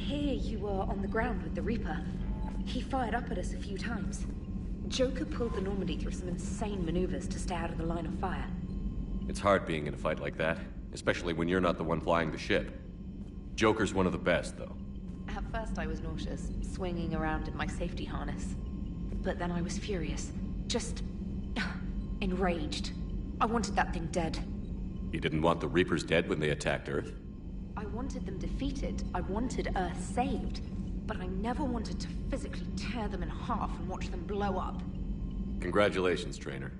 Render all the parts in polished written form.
hear you were on the ground with the Reaper. He fired up at us a few times. Joker pulled the Normandy through some insane maneuvers to stay out of the line of fire. It's hard being in a fight like that, especially when you're not the one flying the ship. Joker's one of the best, though. At first I was nauseous, swinging around in my safety harness. But then I was furious. Just... enraged. I wanted that thing dead. You didn't want the Reapers dead when they attacked Earth? I wanted them defeated. I wanted Earth saved. But I never wanted to physically tear them in half and watch them blow up. Congratulations, Trainer.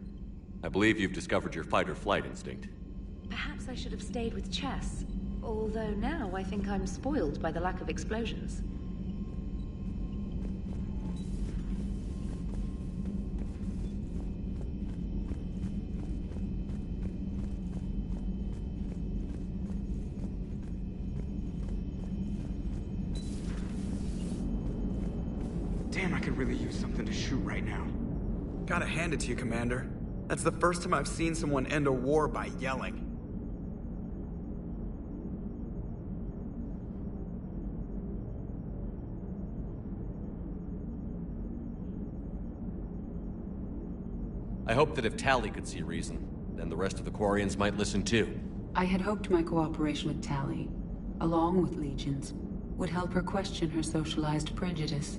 I believe you've discovered your fight-or-flight instinct. Perhaps I should have stayed with chess. Although now I think I'm spoiled by the lack of explosions. Damn, I could really use something to shoot right now. Gotta hand it to you, Commander. That's the first time I've seen someone end a war by yelling. I hope that if Tally could see reason, then the rest of the Quarians might listen too. I had hoped my cooperation with Tally, along with Legions, would help her question her socialized prejudice.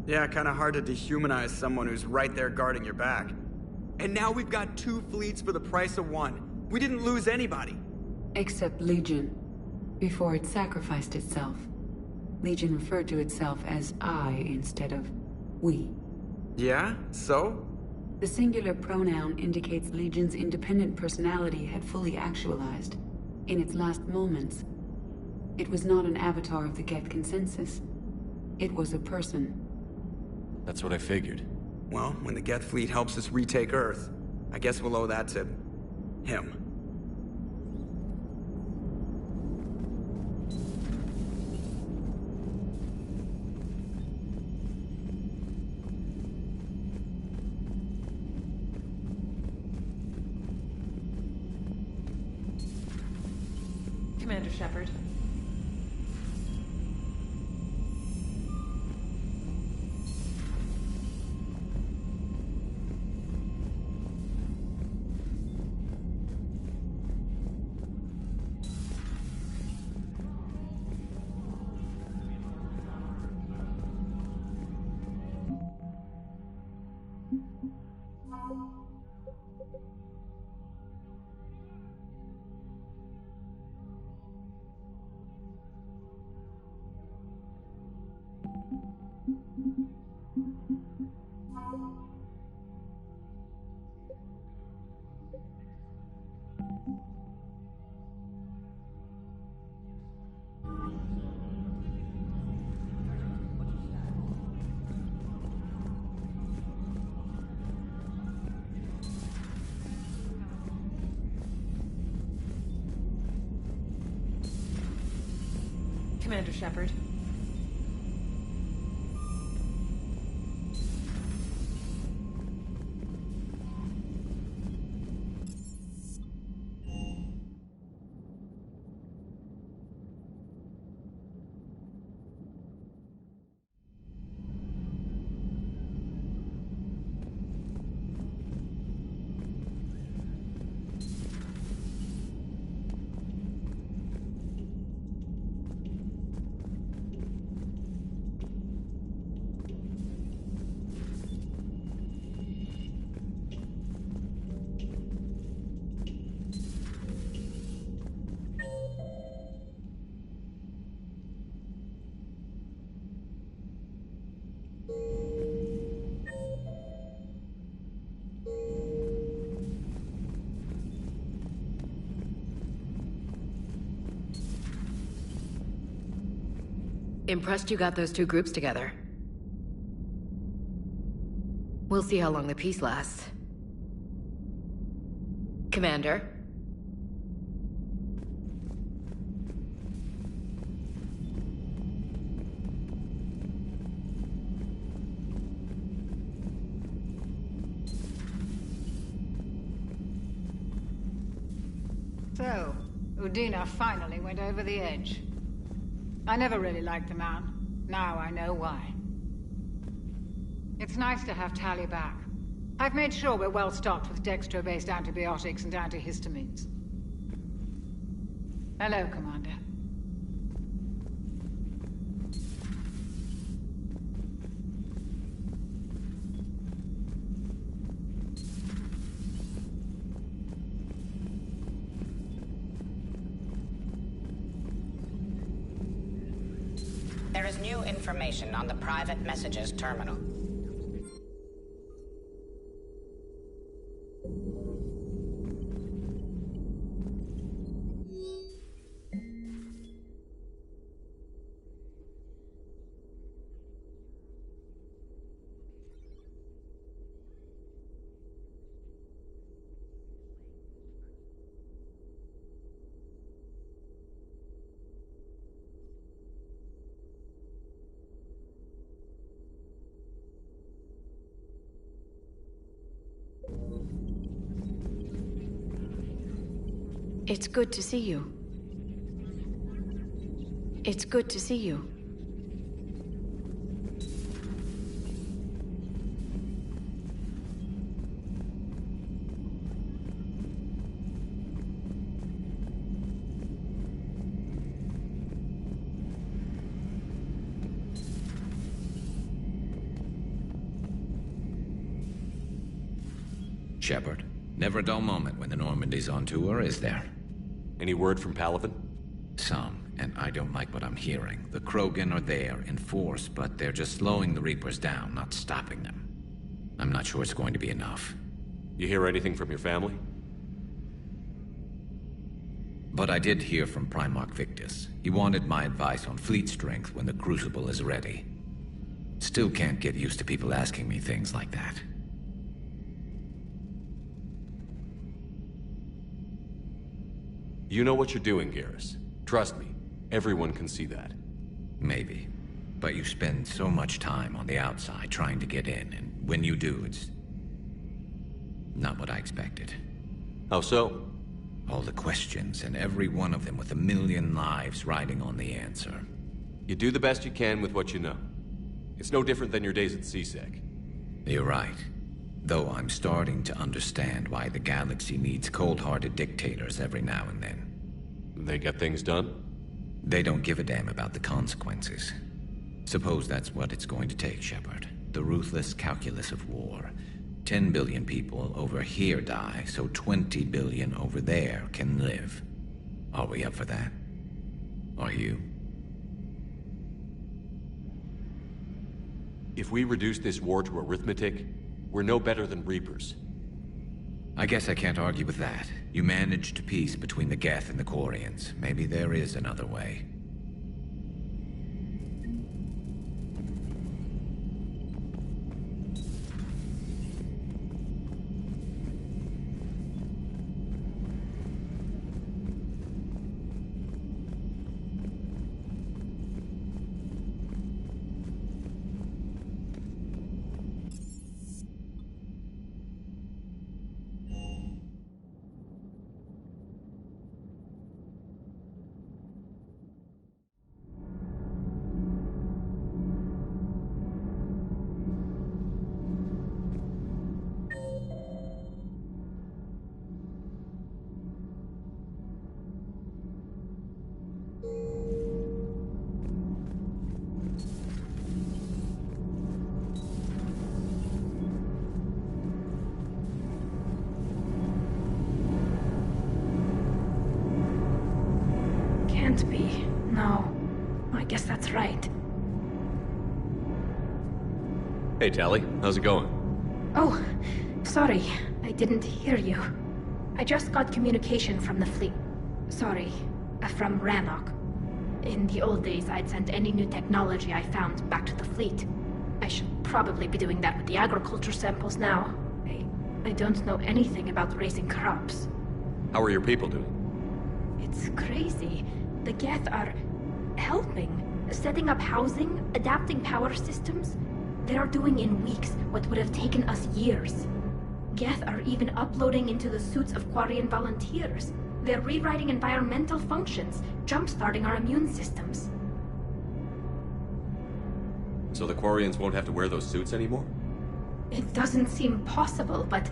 Yeah, kinda hard to dehumanize someone who's right there guarding your back. And now we've got 2 fleets for the price of 1. We didn't lose anybody. Except Legion, before it sacrificed itself. Legion referred to itself as I instead of we. Yeah? So? The singular pronoun indicates Legion's independent personality had fully actualized. In its last moments, it was not an avatar of the Geth consensus. It was a person. That's what I figured. Well, when the Geth fleet helps us retake Earth, I guess we'll owe that to... him. Commander Shepard. Commander Shepard. Impressed you got those 2 groups together. We'll see how long the peace lasts. Commander? So, Udina finally went over the edge. I never really liked the man. Now I know why. It's nice to have Tally back. I've made sure we're well stocked with dextro-based antibiotics and antihistamines. Hello, Commander. There is new information on the private messages terminal. It's good to see you. It's good to see you. Shepard, never a dull moment when the Normandy's on tour, is there? Any word from Palaven? Some, and I don't like what I'm hearing. The Krogan are there, in force, but they're just slowing the Reapers down, not stopping them. I'm not sure it's going to be enough. You hear anything from your family? But I did hear from Primarch Victus. He wanted my advice on fleet strength when the Crucible is ready. Still can't get used to people asking me things like that. You know what you're doing, Garrus. Trust me, everyone can see that. Maybe. But you spend so much time on the outside trying to get in, and when you do, it's not what I expected. How so? All the questions, and every one of them with a million lives riding on the answer. You do the best you can with what you know. It's no different than your days at CSEC. You're right. Though I'm starting to understand why the galaxy needs cold-hearted dictators every now and then. They get things done? They don't give a damn about the consequences. Suppose that's what it's going to take, Shepard. The ruthless calculus of war. 10 billion people over here die, so 20 billion over there can live. Are we up for that? Are you? If we reduce this war to arithmetic, we're no better than Reapers. I guess I can't argue with that. You managed peace between the Geth and the Quarians. Maybe there is another way. Can't be. No. I guess that's right. Hey, Tally. How's it going? Oh, sorry. I didn't hear you. I just got communication from the fleet. Sorry. From Rannoch. In the old days, I'd sent any new technology I found back to the fleet. I should probably be doing that with the agriculture samples now. I don't know anything about raising crops. How are your people doing? It's crazy. The Geth are helping, setting up housing, adapting power systems. They are doing in weeks what would have taken us years. Geth are even uploading into the suits of Quarian volunteers. They're rewriting environmental functions, jump-starting our immune systems. So the Quarians won't have to wear those suits anymore? It doesn't seem possible, but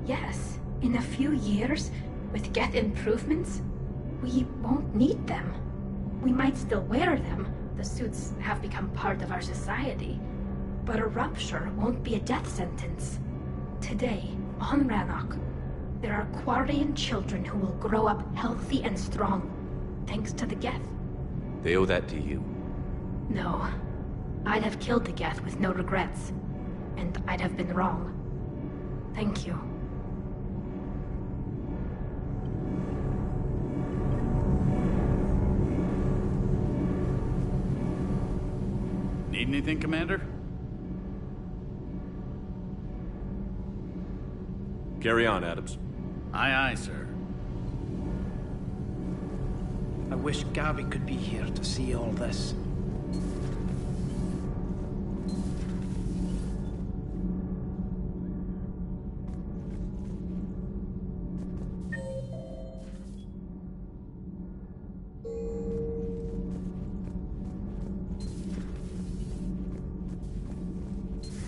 yes, in a few years, with Geth improvements, we won't need them. We might still wear them. The suits have become part of our society. But a rupture won't be a death sentence. Today, on Rannoch, there are Quarian children who will grow up healthy and strong, thanks to the Geth. They owe that to you. No. I'd have killed the Geth with no regrets. And I'd have been wrong. Thank you. Need anything, Commander? Carry on, Adams. Aye, aye, sir. I wish Gavi could be here to see all this.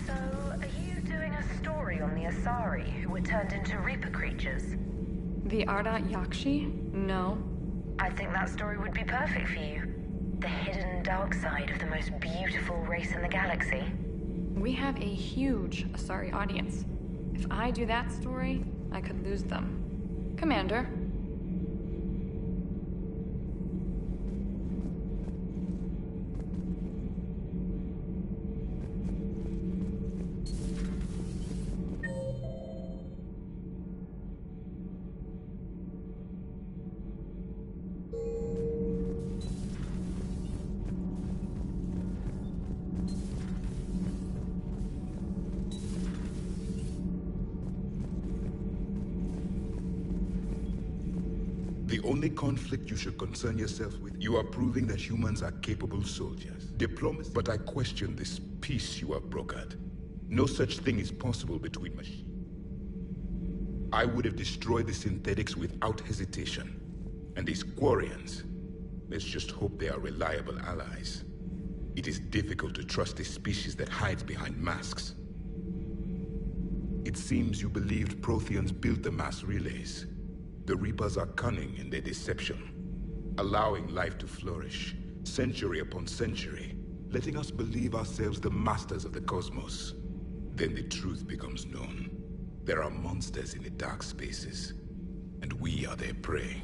So, are you doing a story on the Asari who were turned into Reaper creatures? The Ardat Yakshi? No. I think that story would be perfect for you. The hidden dark side of the most beautiful race in the galaxy. We have a huge Asari audience. If I do that story, I could lose them. Commander. The only conflict you should concern yourself with, you are proving that humans are capable soldiers. Diplomacy. But I question this peace you have brokered. No such thing is possible between machines. I would have destroyed the synthetics without hesitation. And these Quarians, let's just hope they are reliable allies. It is difficult to trust a species that hides behind masks. It seems you believed Protheans built the mass relays. The Reapers are cunning in their deception, allowing life to flourish, century upon century, letting us believe ourselves the masters of the cosmos. Then the truth becomes known. There are monsters in the dark spaces, and we are their prey.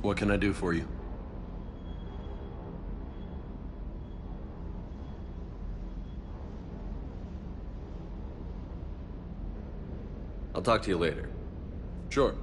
What can I do for you? I'll talk to you later. Sure.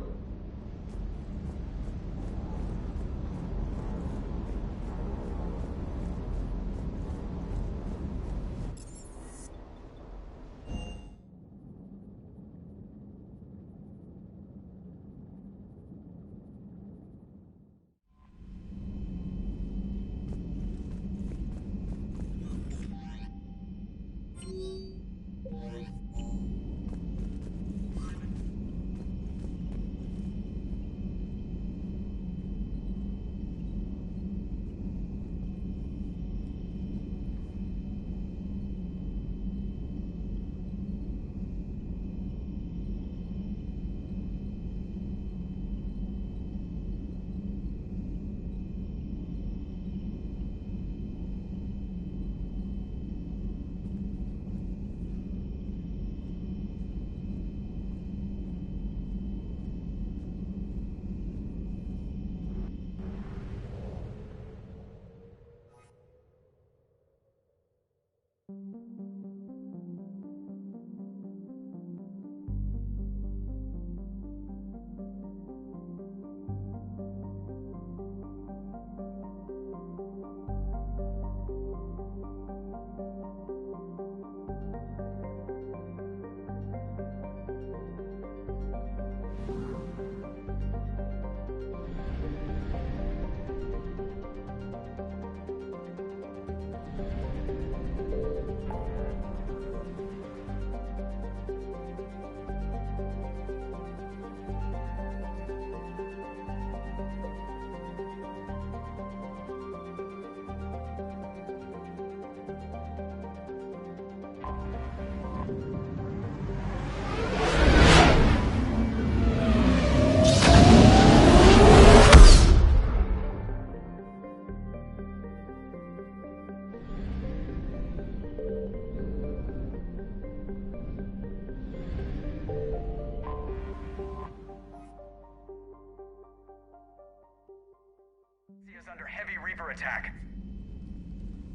Is under heavy Reaper attack.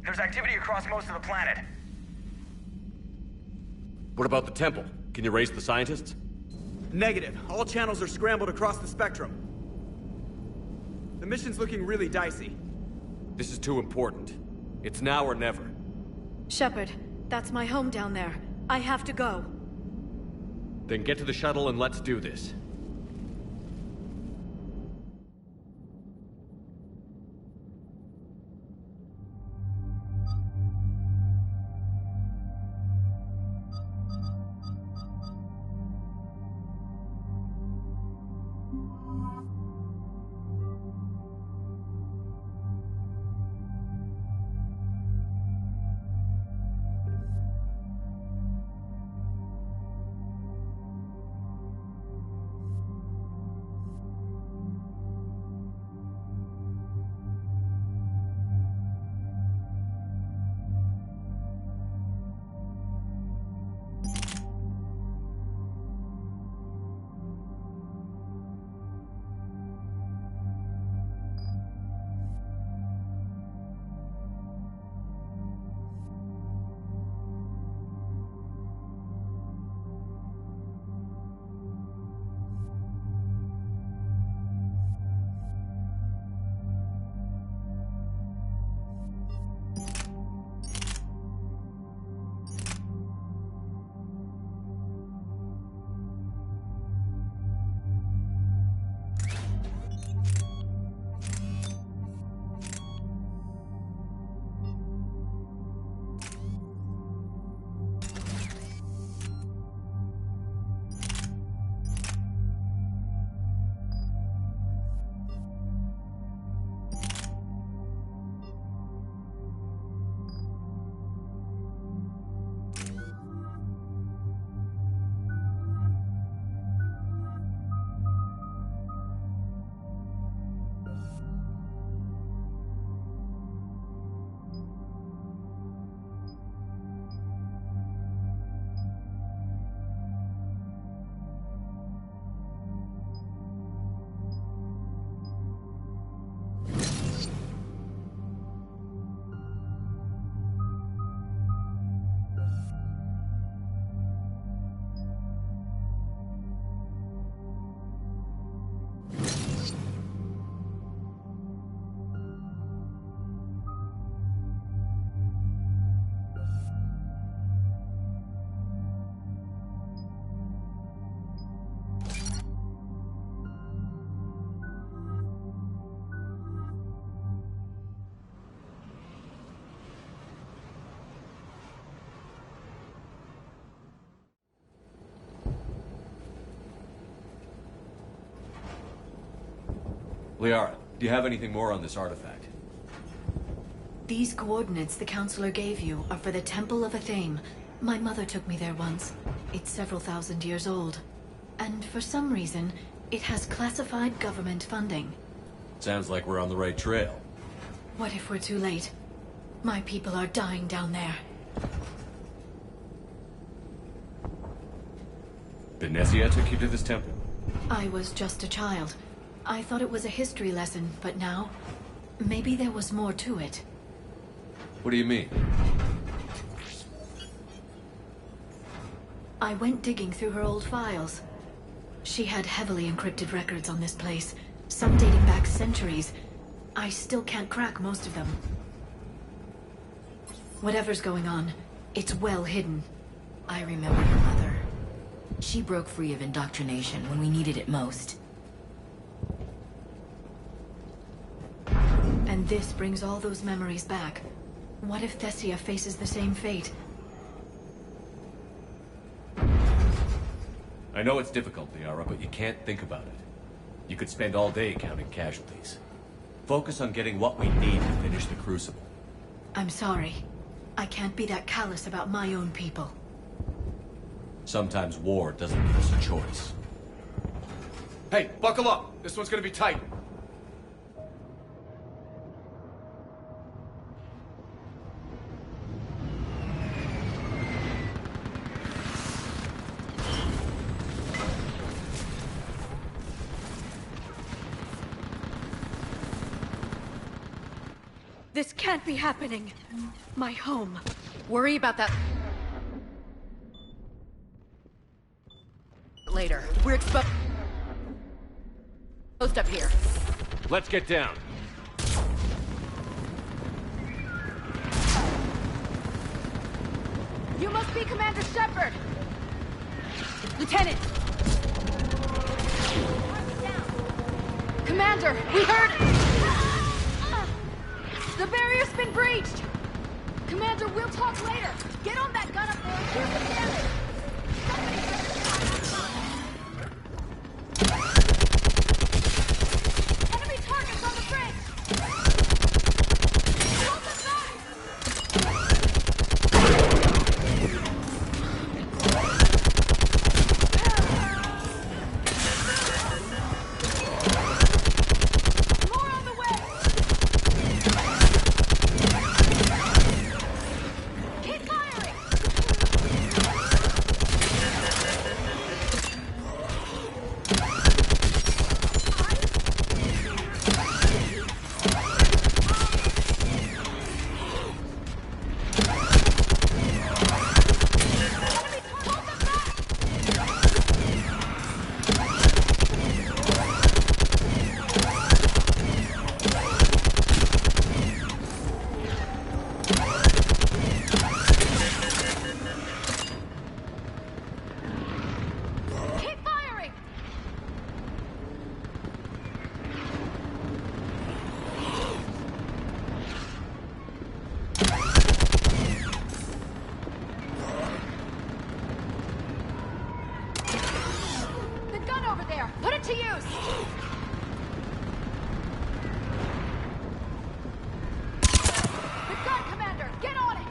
There's activity across most of the planet. What about the temple? Can you raise the scientists? Negative. All channels are scrambled across the spectrum. The mission's looking really dicey. This is too important. It's now or never. Shepard, that's my home down there. I have to go. Then get to the shuttle and let's do this. Liara, do you have anything more on this artifact? These coordinates the counselor gave you are for the Temple of Athame. My mother took me there once. It's several thousand years old. And for some reason, it has classified government funding. Sounds like we're on the right trail. What if we're too late? My people are dying down there. Thessia took you to this temple? I was just a child. I thought it was a history lesson, but now... maybe there was more to it. What do you mean? I went digging through her old files. She had heavily encrypted records on this place, some dating back centuries. I still can't crack most of them. Whatever's going on, it's well hidden. I remember your mother. She broke free of indoctrination when we needed it most. And this brings all those memories back. What if Thessia faces the same fate? I know it's difficult, Liara, but you can't think about it. You could spend all day counting casualties. Focus on getting what we need to finish the Crucible. I'm sorry. I can't be that callous about my own people. Sometimes war doesn't give us a choice. Hey, buckle up! This one's gonna be tight. This can't be happening. My home. Worry about that later. We're exposed up here. Let's get down. You must be Commander Shepard! Lieutenant! Commander, we heard it! The barrier's been breached! Commander, we'll talk later! Get on that gun up there and clear the damage! Enemy targets on the bridge! Hold them back! More on the way! Keep firing! Keep firing! The gun over there! Put it to use! The gun, Commander! Get on it!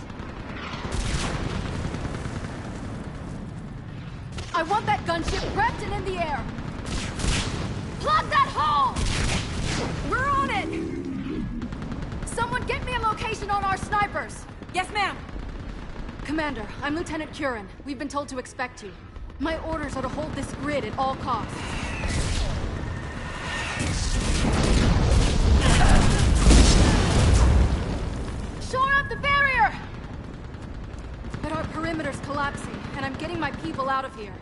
I want that gunship prepped and in the air! Plug that hole! We're on it! Someone get me a location on our snipers! Yes, ma'am! Commander, I'm Lieutenant Curran. We've been told to expect you. My orders are to hold this grid at all costs. Shore up the barrier! But our perimeter's collapsing, and I'm getting my people out of here.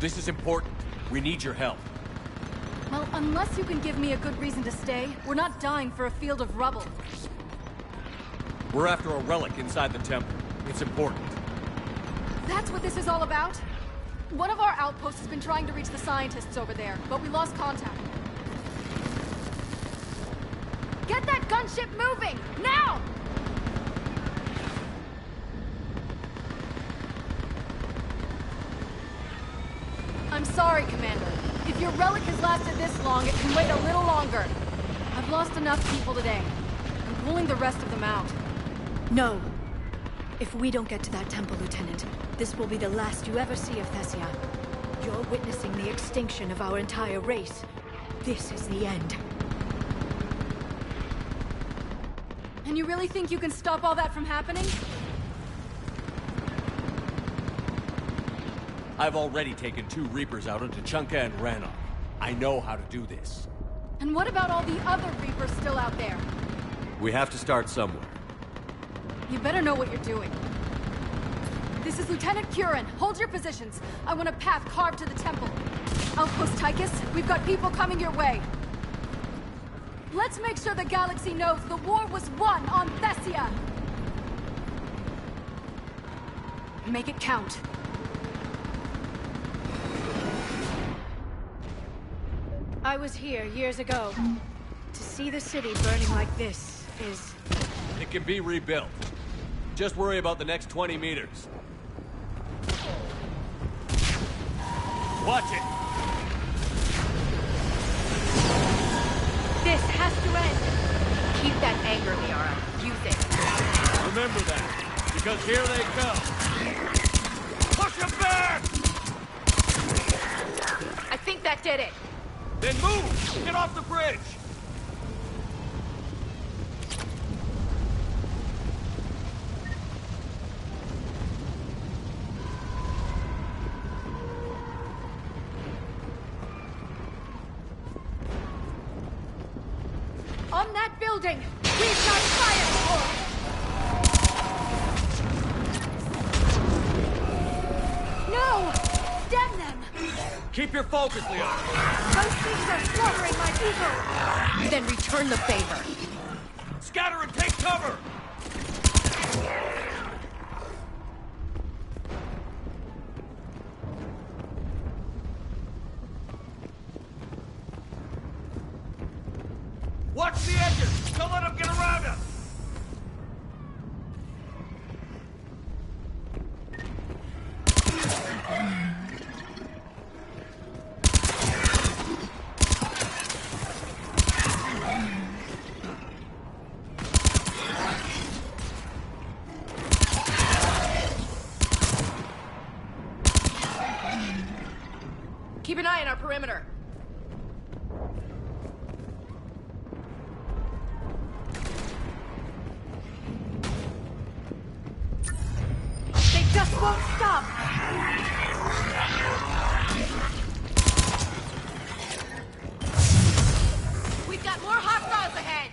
This is important. We need your help. Well, unless you can give me a good reason to stay, we're not dying for a field of rubble. We're after a relic inside the temple. It's important. That's what this is all about? One of our outposts has been trying to reach the scientists over there, but we lost contact. Get that gunship moving! Now! I'm sorry, Commander. If your relic has lasted this long, it can wait a little longer. I've lost enough people today. I'm pulling the rest of them out. No. If we don't get to that temple, Lieutenant, this will be the last you ever see of Thessia. You're witnessing the extinction of our entire race. This is the end. And you really think you can stop all that from happening? I've already taken 2 Reapers out onto Chunka and Rannoch. I know how to do this. And what about all the other Reapers still out there? We have to start somewhere. You better know what you're doing. This is Lieutenant Curran. Hold your positions. I want a path carved to the temple. Outpost Tychus, we've got people coming your way. Let's make sure the galaxy knows the war was won on Thessia. Make it count. I was here years ago. To see the city burning like this is... It can be rebuilt. Just worry about the next 20 meters. Watch it! This has to end! Keep that anger, Liara. Use it. Remember that, because here they come. Push them back! I think that did it. Then move! Get off the bridge! On that building! We've got fire support! No! Stem them! Keep your focus, Leon! Those things are slaughtering my people! Then return the favor. Scatter and take cover! Watch the edges! Don't let them get around us! Keep an eye on our perimeter. They just won't stop! We've got more hostiles ahead!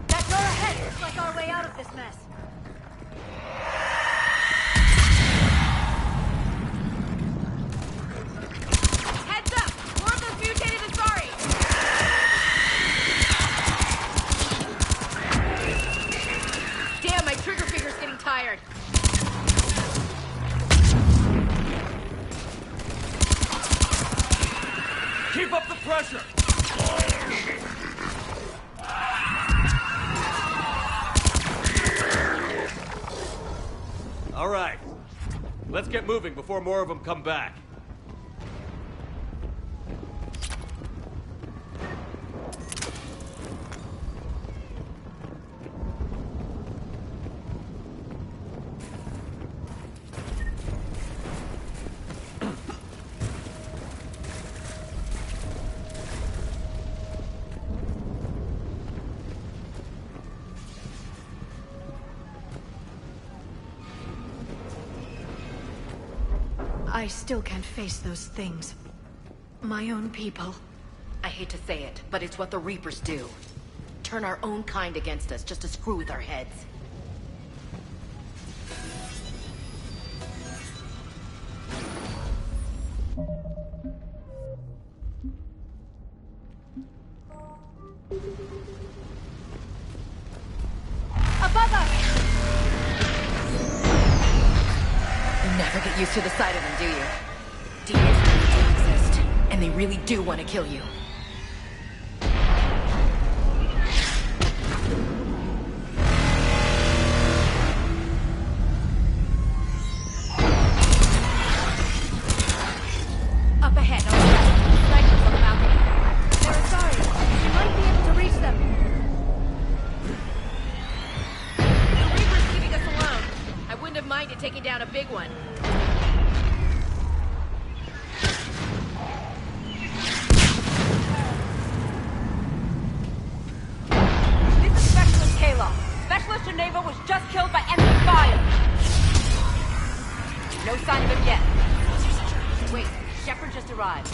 That door ahead looks like our way out of this mess. Heads up! More of those mutated Asari! Damn, my trigger finger's getting tired. Keep up the pressure! All right. Let's get moving before more of them come back. I still can't face those things. My own people. I hate to say it, but it's what the Reapers do. Turn our own kind against us just to screw with our heads. Above us! You never get used to the sight of them, do you? Demons And they really do want to kill you. Up ahead, on the left. Snipers on the balcony. They're sorry. You might be able to reach them. The Reaper's leaving us alone. I wouldn't have minded taking down a big one. This is Specialist Kayla. Specialist Geneva was just killed by enemy fire. No sign of him yet. Wait, Shepard just arrived.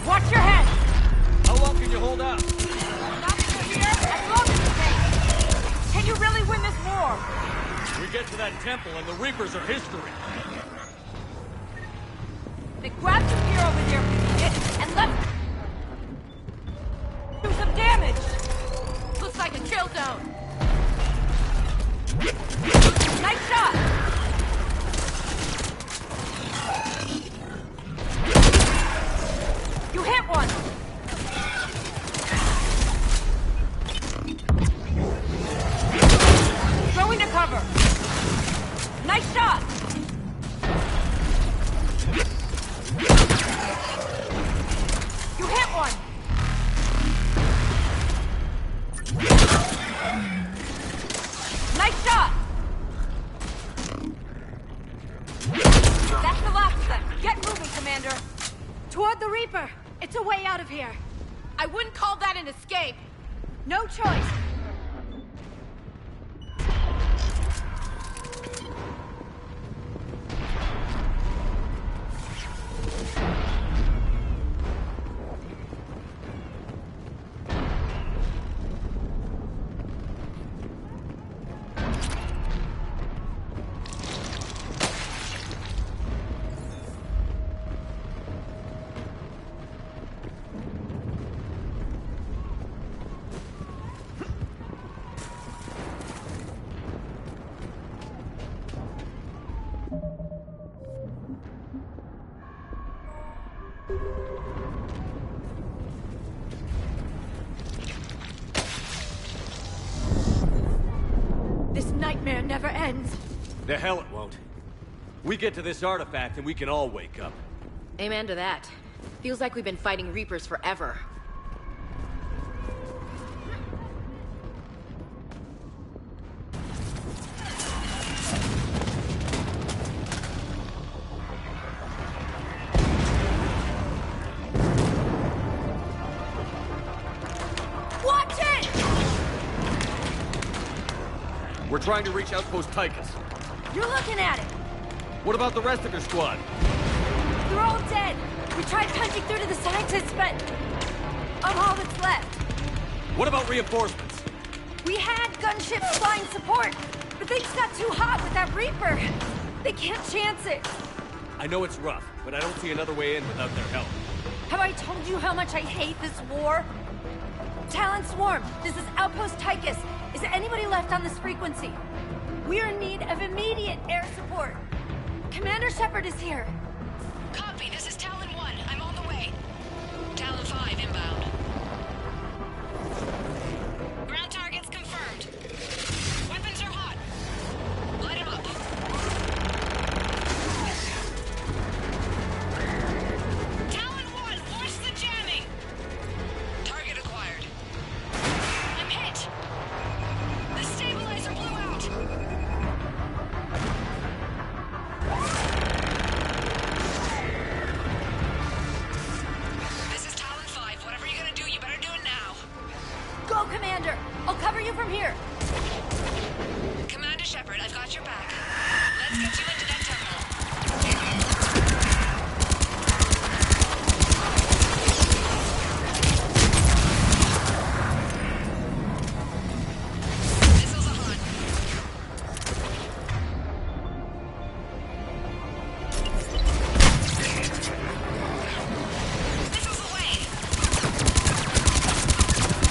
Watch your head! How long can you hold out? Not until here, as long as it takes. Can you really win this war? We get to that temple and the Reapers are history. Then grab some gear over there, and let's do some damage! Looks like a kill zone. Nice shot! You hit one! Throw into cover! Nice shot! You hit one! Nice shot! That's the last of them. Get moving, Commander. Toward the Reaper. It's a way out of here. I wouldn't call that an escape. No choice. This nightmare never ends. The hell it won't. We get to this artifact and we can all wake up. Amen to that. Feels like we've been fighting Reapers forever. Watch it! We're trying to reach Outpost Tychus. You're looking at it. What about the rest of your squad? They're all dead. We tried punching through to the scientists, but I'm all that's left. What about reinforcements? We had gunships flying support, but they just got too hot with that Reaper. They can't chance it. I know it's rough, but I don't see another way in without their help. Have I told you how much I hate this war? Talon Swarm, this is Outpost Tychus. Is there anybody left on this frequency? We're in need of immediate air support. Commander Shepard is here. Copy, this is Talon 1. I'm on the way. Talon 5 inbound. Ground targets confirmed. Weapons are hot. Light 'em up. Talon 1, force the jamming! Target acquired. I'm hit! The stabilizer blew out! This is Talon 5. Whatever you're gonna do, you better do it now. Go, Commander! I'll cover you from here. Commander Shepard, I've got your back. Let's get you into that terminal. Missiles on. Missiles away.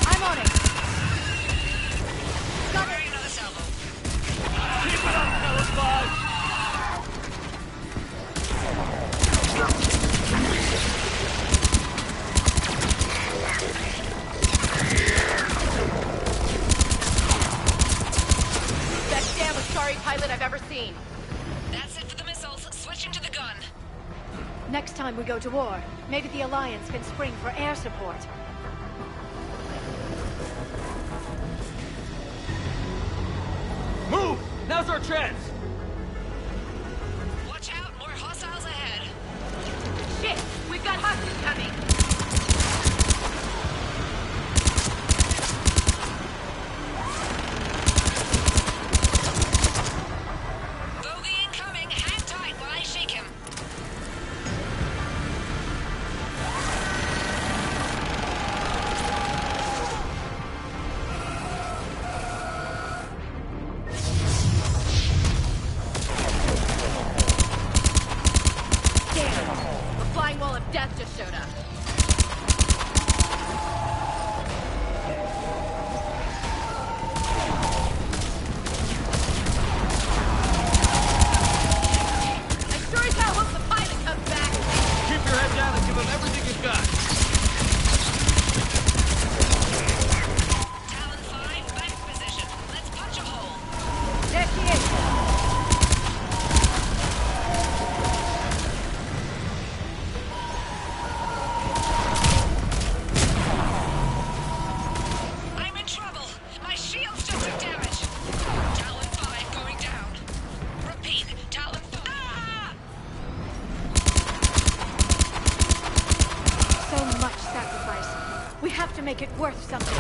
I'm on it. Got it. Another salvo. Keep it up, Talon 5! Asari pilot I've ever seen. That's it for the missiles. Switching to the gun. Next time we go to war, maybe the Alliance can spring for air support. Move! Now's our chance! Watch out, more hostiles ahead. Shit! We've got hostiles coming! Bogey incoming. Hang tight while I shake him. Damn! A flying wall of death just showed up. I sure as hell hope the pilot comes back. Keep your head down and give them everything you've got. Talon 5, back position. Let's punch a hole. There she is! I'm in trouble. My shields just took damage. Talon 5 going down. Repeat, Talon 5. Ah! So much sacrifice. We have to make it worth something.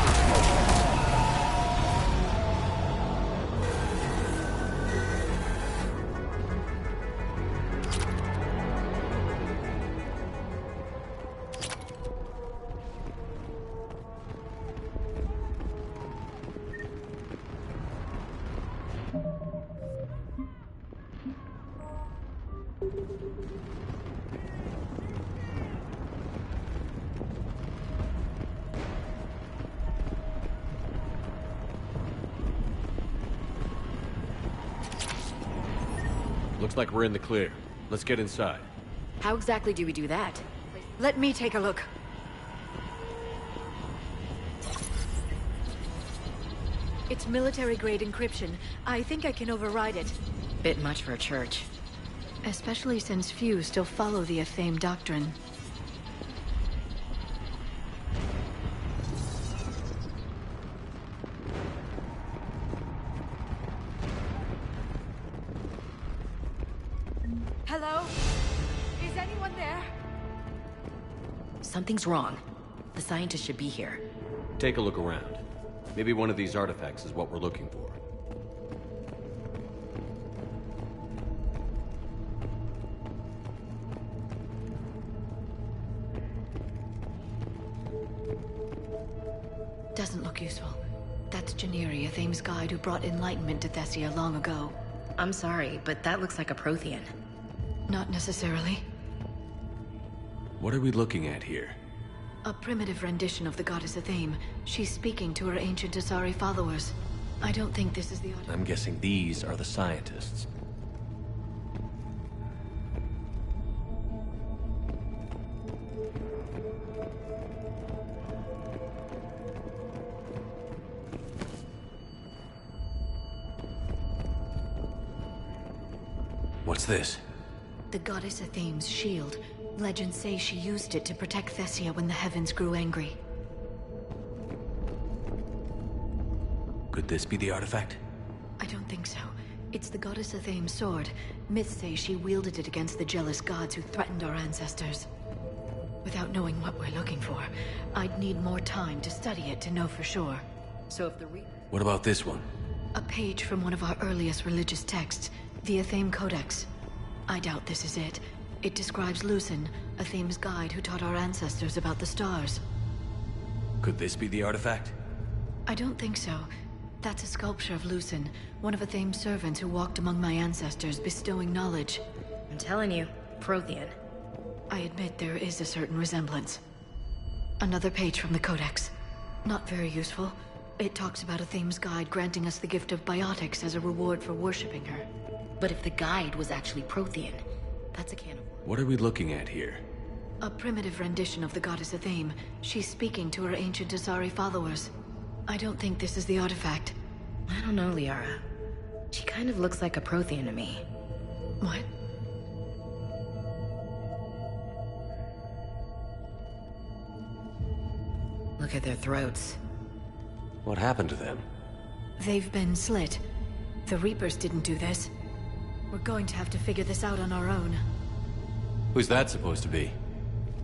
Looks like we're in the clear. Let's get inside. How exactly do we do that? Let me take a look. It's military-grade encryption. I think I can override it. Bit much for a church. Especially since few still follow the Athame doctrine. Hello? Is anyone there? Something's wrong. The scientists should be here. Take a look around. Maybe one of these artifacts is what we're looking for. Doesn't look useful. That's Janiri, Athame's guide who brought enlightenment to Thessia long ago. I'm sorry, but that looks like a Prothean. Not necessarily. What are we looking at here? A primitive rendition of the goddess Athame. She's speaking to her ancient Asari followers. I don't think this is the audio. I'm guessing these are the scientists. What's this? The goddess Athame's shield. Legends say she used it to protect Thessia when the heavens grew angry. Could this be the artifact? I don't think so. It's the goddess Athame's sword. Myths say she wielded it against the jealous gods who threatened our ancestors. Without knowing what we're looking for, I'd need more time to study it to know for sure. So if the What about this one? A page from one of our earliest religious texts, the Athame Codex. I doubt this is it. It describes Lucen, Athame's guide who taught our ancestors about the stars. Could this be the artifact? I don't think so. That's a sculpture of Lucen, one of Athame's servants who walked among my ancestors, bestowing knowledge. I'm telling you, Prothean. I admit there is a certain resemblance. Another page from the Codex. Not very useful. It talks about Athame's guide granting us the gift of biotics as a reward for worshipping her. But if the guide was actually Prothean, that's a can of... What are we looking at here? A primitive rendition of the goddess Athame. She's speaking to her ancient Asari followers. I don't think this is the artifact. I don't know, Liara. She kind of looks like a Prothean to me. What? Look at their throats. What happened to them? They've been slit. The Reapers didn't do this. We're going to have to figure this out on our own. Who's that supposed to be?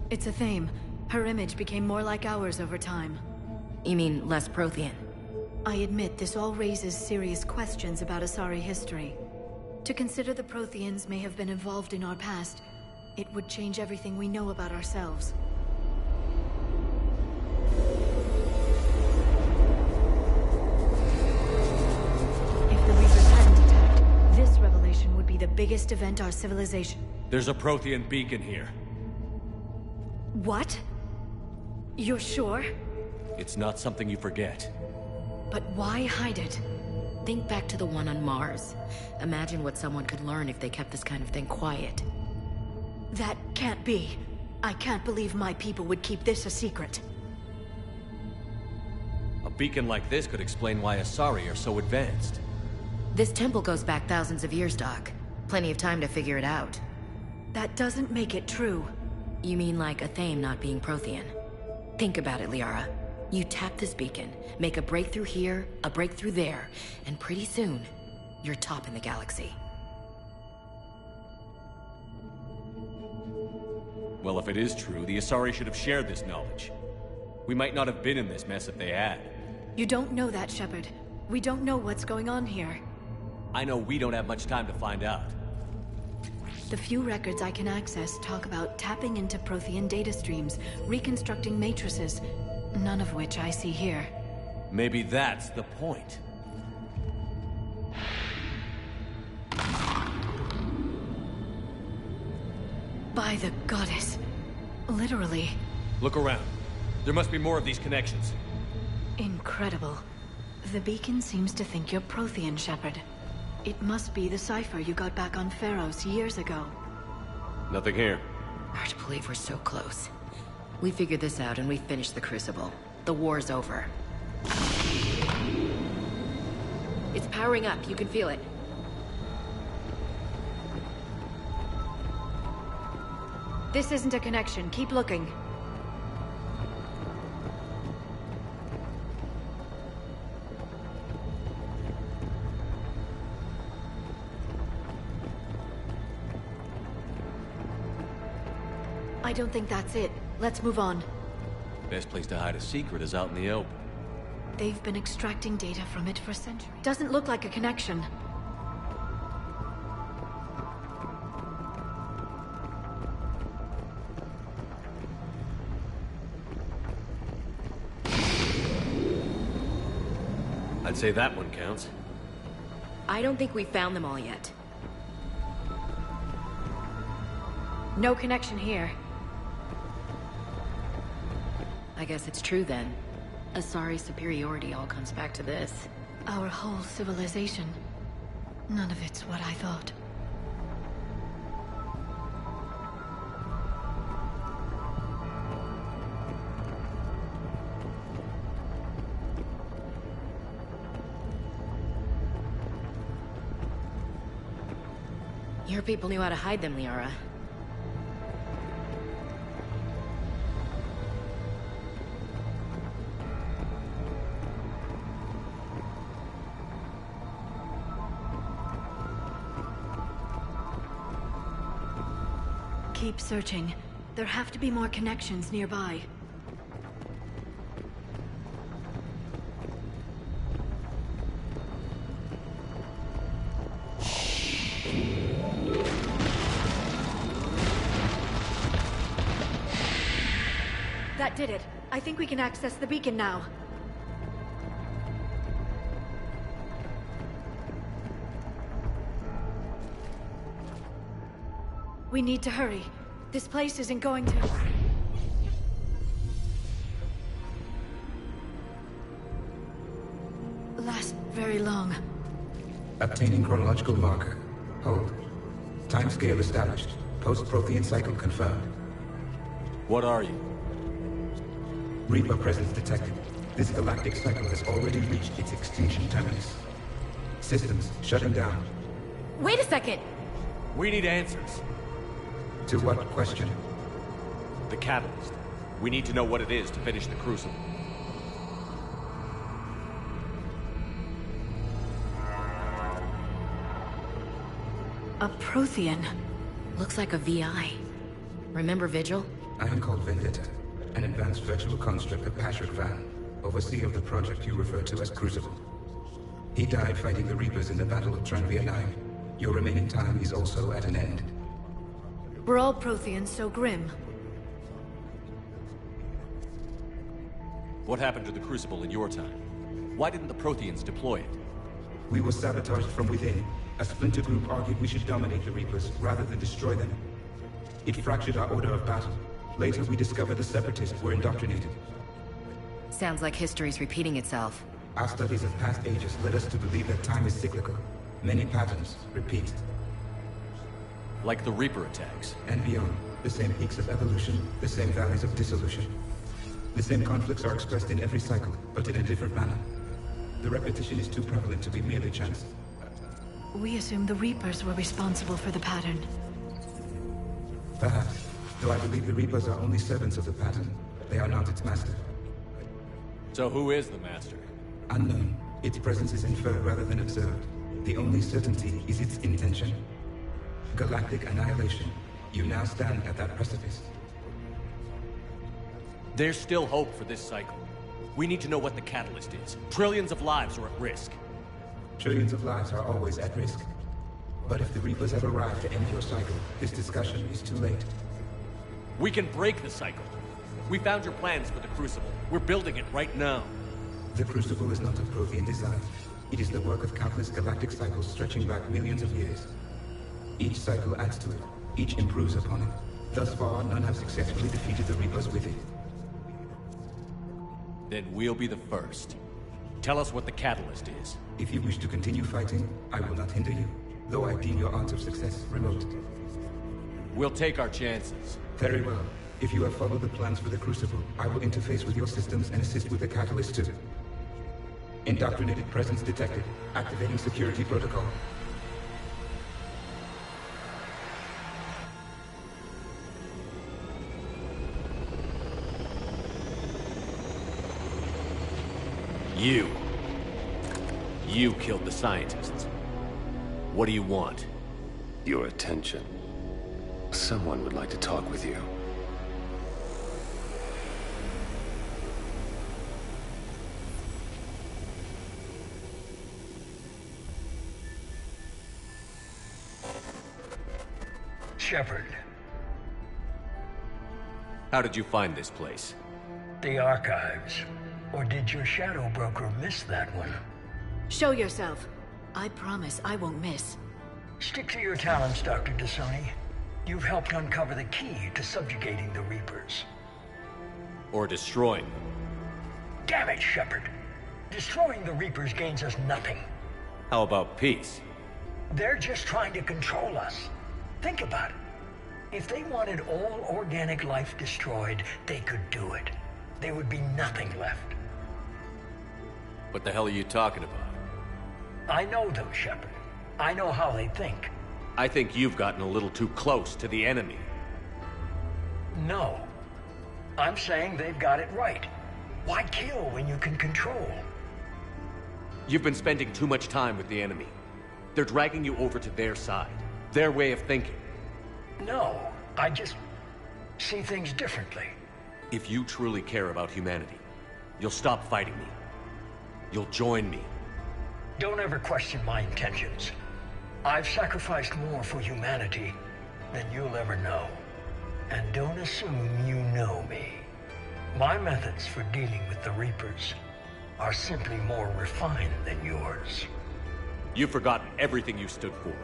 It's a theme. Her image became more like ours over time. You mean less Prothean? I admit this all raises serious questions about Asari history. To consider the Protheans may have been involved in our past, it would change everything we know about ourselves. If the Reapers hadn't attacked, this revelation would be the biggest event our civilization... There's a Prothean beacon here. What? You're sure? It's not something you forget. But why hide it? Think back to the one on Mars. Imagine what someone could learn if they kept this kind of thing quiet. That can't be. I can't believe my people would keep this a secret. A beacon like this could explain why Asari are so advanced. This temple goes back thousands of years, Doc. Plenty of time to figure it out. That doesn't make it true. You mean like a Thame not being Prothean? Think about it, Liara. You tap this beacon, make a breakthrough here, a breakthrough there, and pretty soon, you're top in the galaxy. Well, if it is true, the Asari should have shared this knowledge. We might not have been in this mess if they had. You don't know that, Shepard. We don't know what's going on here. I know we don't have much time to find out. The few records I can access talk about tapping into Prothean data streams, reconstructing matrices, none of which I see here. Maybe that's the point. By the goddess. Literally. Look around. There must be more of these connections. Incredible. The beacon seems to think you're Prothean, Shepard. It must be the cipher you got back on Pharos years ago. Nothing here. Hard to believe we're so close. We figured this out and we finished the Crucible. The war's over. It's powering up. You can feel it. This isn't a connection. Keep looking. I don't think that's it. Let's move on. Best place to hide a secret is out in the open. They've been extracting data from it for centuries. Doesn't look like a connection. I'd say that one counts. I don't think we found them all yet. No connection here. I guess it's true then. Asari's superiority all comes back to this. Our whole civilization. None of it's what I thought. Your people knew how to hide them, Liara. Keep searching. There have to be more connections nearby. That did it. I think we can access the beacon now. We need to hurry. This place isn't going to... last very long. Obtaining chronological marker. Hold. Timescale established. Post-Prothean cycle confirmed. What are you? Reaper presence detected. This galactic cycle has already reached its extinction terminus. Systems shutting down. Wait a second! We need answers. To what question? The catalyst. We need to know what it is to finish the Crucible. A Prothean. Looks like a VI. Remember Vigil? I am called Vendetta, an advanced virtual construct of Patrick Van, overseer of the project you refer to as Crucible. He died fighting the Reapers in the Battle of Tranvia 9. Your remaining time is also at an end. We're all Protheans, so grim. What happened to the Crucible in your time? Why didn't the Protheans deploy it? We were sabotaged from within. A splinter group argued we should dominate the Reapers rather than destroy them. It fractured our order of battle. Later, we discovered the Separatists were indoctrinated. Sounds like history's repeating itself. Our studies of past ages led us to believe that time is cyclical. Many patterns repeat. Like the Reaper attacks. And beyond. The same peaks of evolution, the same valleys of dissolution. The same conflicts are expressed in every cycle, but in a different manner. The repetition is too prevalent to be merely chance. We assume the Reapers were responsible for the pattern. Perhaps. Though I believe the Reapers are only servants of the pattern. They are not its master. So who is the master? Unknown. Its presence is inferred rather than observed. The only certainty is its intention. Galactic annihilation. You now stand at that precipice. There's still hope for this cycle. We need to know what the catalyst is. Trillions of lives are at risk. Trillions of lives are always at risk. But if the Reapers have arrived to end your cycle, this discussion is too late. We can break the cycle. We found your plans for the Crucible. We're building it right now. The Crucible is not a Prothean design. It is the work of countless galactic cycles stretching back millions of years. Each cycle adds to it. Each improves upon it. Thus far, none have successfully defeated the Reapers with it. Then we'll be the first. Tell us what the catalyst is. If you wish to continue fighting, I will not hinder you, though I deem your odds of success remote. We'll take our chances. Very well. If you have followed the plans for the Crucible, I will interface with your systems and assist with the catalyst too. Indoctrinated presence detected. Activating security protocol. You killed the scientists. What do you want? Your attention. Someone would like to talk with you. Shepard. How did you find this place? The archives. Or did your shadow broker miss that one? Show yourself. I promise I won't miss. Stick to your talents, Dr. Dasani. You've helped uncover the key to subjugating the Reapers. Or destroying them. Damn it, Shepard. Destroying the Reapers gains us nothing. How about peace? They're just trying to control us. Think about it. If they wanted all organic life destroyed, they could do it. There would be nothing left. What the hell are you talking about? I know them, Shepard. I know how they think. I think you've gotten a little too close to the enemy. No. I'm saying they've got it right. Why kill when you can control? You've been spending too much time with the enemy. They're dragging you over to their side. Their way of thinking. No, I just see things differently. If you truly care about humanity, you'll stop fighting me. You'll join me. Don't ever question my intentions. I've sacrificed more for humanity than you'll ever know. And don't assume you know me. My methods for dealing with the Reapers are simply more refined than yours. You've forgotten everything you stood for.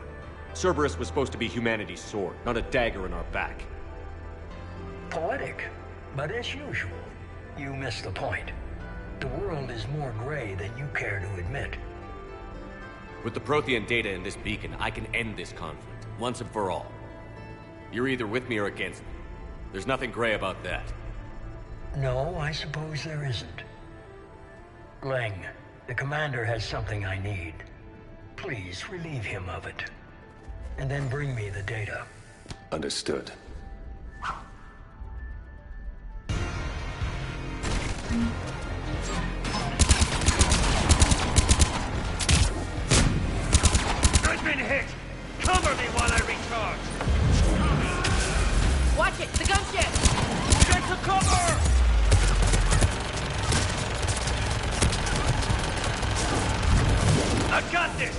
Cerberus was supposed to be humanity's sword, not a dagger in our back. Poetic, but as usual, you miss the point. The world is more gray than you care to admit. With the Prothean data in this beacon, I can end this conflict, once and for all. You're either with me or against me. There's nothing gray about that. No, I suppose there isn't. Leng, the commander has something I need. Please relieve him of it. And then bring me the data. Understood. I've been hit! Cover me while I recharge! Watch it! The gunship! Get to cover! I've got this!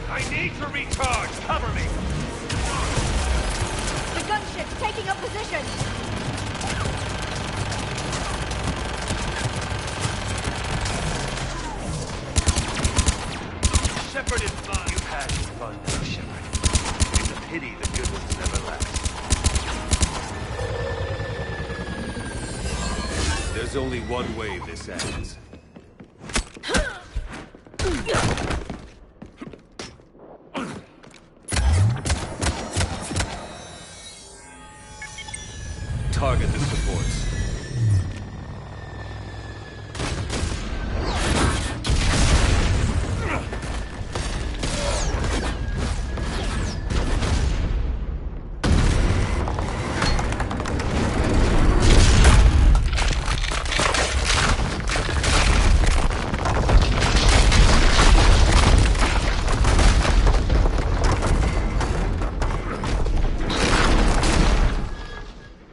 I need to recharge! Cover me! The gunship's taking up position! Shepard is mine. You've had your fun now, Shepard. It's a pity the good ones never last. There's only one way this ends. Target the supports.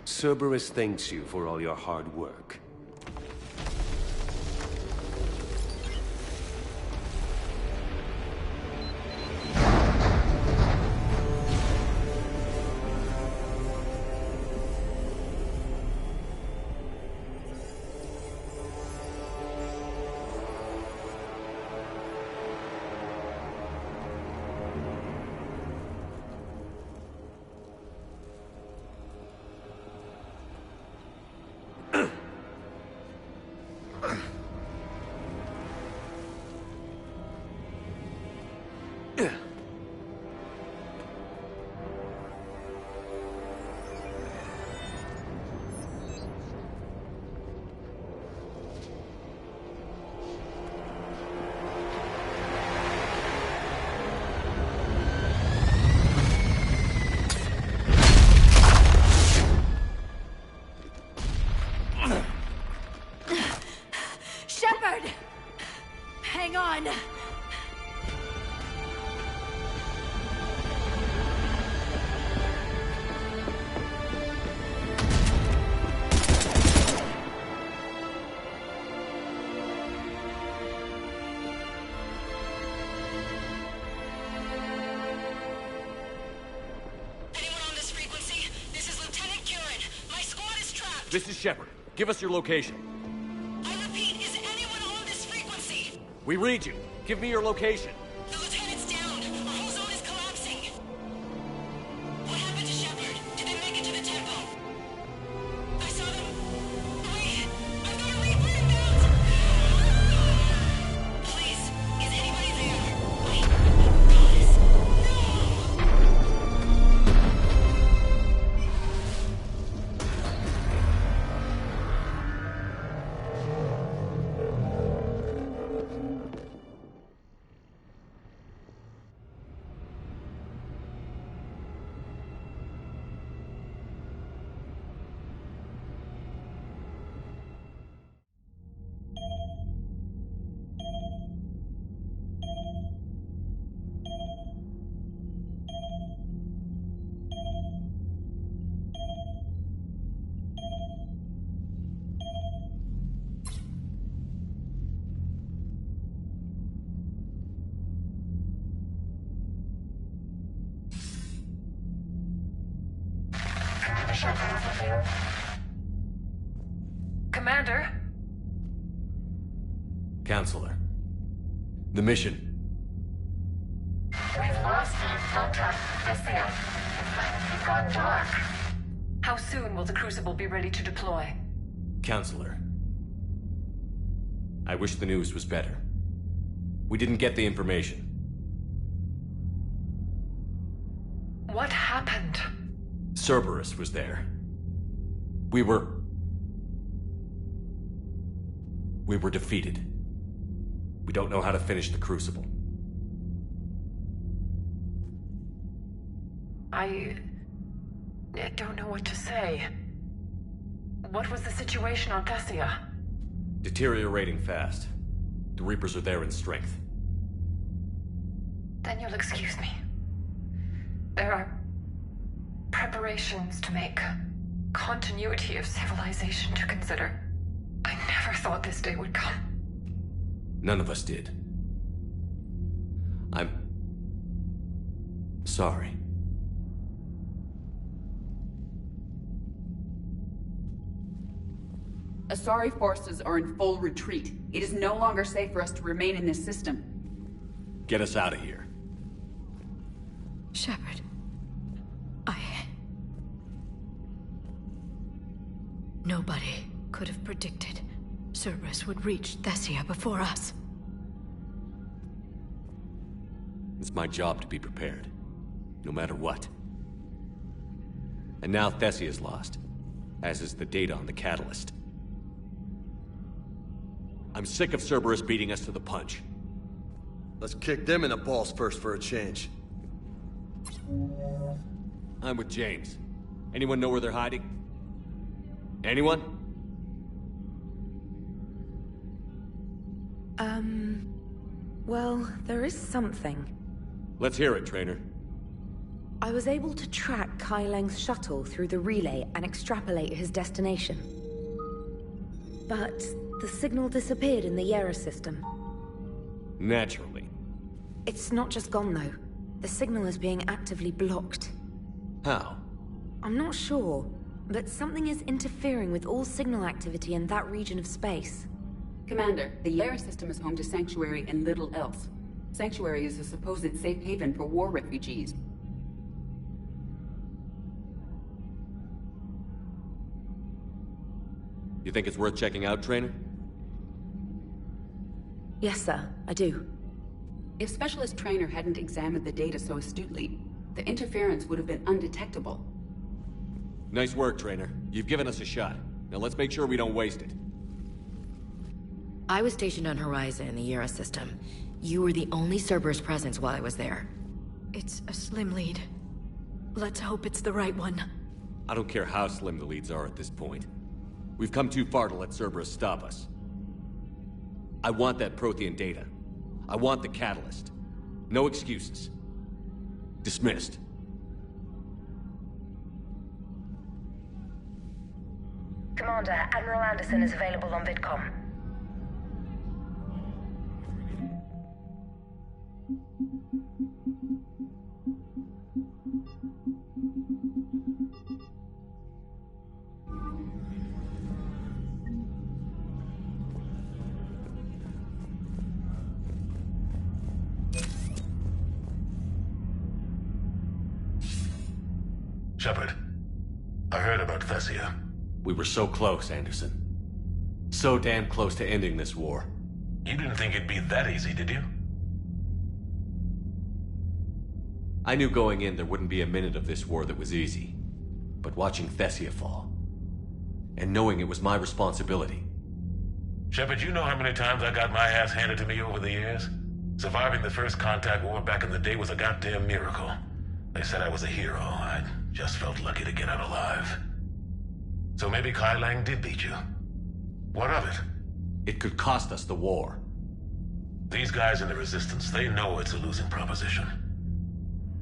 Cerberus thanks you for all your hard work. Shepard! Hang on! This is Shepard. Give us your location. I repeat, is anyone on this frequency? We read you. Give me your location. The lieutenant's down. Our whole zone is collapsing. What happened to Shepard? Did they make it to the temple? I saw them. Wait, I've got a Reaper inbound. Please, is anybody there? Wait, Goddess, Commander? Counselor. The mission. We've lost contact with Thessia. It's gone dark. How soon will the Crucible be ready to deploy? Counselor. I wish the news was better. We didn't get the information. What happened? Cerberus was there. We were... We were defeated. We don't know how to finish the Crucible. I don't know what to say. What was the situation on Thessia? Deteriorating fast. The Reapers are there in strength. Then you'll excuse me. There are preparations to make, continuity of civilization to consider. I never thought this day would come. None of us did. I'm sorry. Asari forces are in full retreat. It is no longer safe for us to remain in this system. Get us out of here. Shepard. Nobody could have predicted Cerberus would reach Thessia before us. It's my job to be prepared, no matter what. And now Thessia is lost, as is the data on the catalyst. I'm sick of Cerberus beating us to the punch. Let's kick them in the balls first for a change. I'm with James. Anyone know where they're hiding? Anyone? Well, there is something. Let's hear it, Trainer. I was able to track Kai Leng's shuttle through the relay and extrapolate his destination. But the signal disappeared in the Yera system. Naturally. It's not just gone, though. The signal is being actively blocked. How? I'm not sure, but something is interfering with all signal activity in that region of space. Commander, the Yera system is home to Sanctuary and little else. Sanctuary is a supposed safe haven for war refugees. You think it's worth checking out, Trainer? Yes, sir, I do. If Specialist Trainer hadn't examined the data so astutely, the interference would have been undetectable. Nice work, Trainer. You've given us a shot. Now let's make sure we don't waste it. I was stationed on Horizon in the Yera system. You were the only Cerberus presence while I was there. It's a slim lead. Let's hope it's the right one. I don't care how slim the leads are at this point. We've come too far to let Cerberus stop us. I want that Prothean data. I want the catalyst. No excuses. Dismissed. Commander, Admiral Anderson is available on VidCom. Shepard, I heard about Thessia. We were so close, Anderson. So damn close to ending this war. You didn't think it'd be that easy, did you? I knew going in there wouldn't be a minute of this war that was easy. But watching Thessia fall, and knowing it was my responsibility. Shepard, you know how many times I got my ass handed to me over the years? Surviving the first contact war back in the day was a goddamn miracle. They said I was a hero. I just felt lucky to get out alive. So maybe Kai Lang did beat you. What of it? It could cost us the war. These guys in the Resistance, they know it's a losing proposition.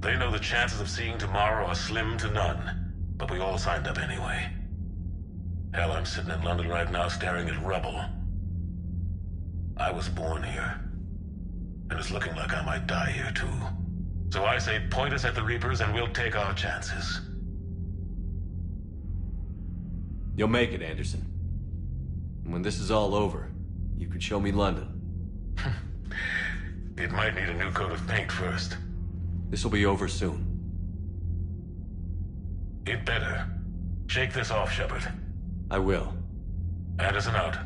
They know the chances of seeing tomorrow are slim to none, but we all signed up anyway. Hell, I'm sitting in London right now staring at rubble. I was born here, and it's looking like I might die here too. So I say point us at the Reapers and we'll take our chances. You'll make it, Anderson. And when this is all over, you can show me London. It might need a new coat of paint first. This'll be over soon. It better. Shake this off, Shepard. I will. Anderson out.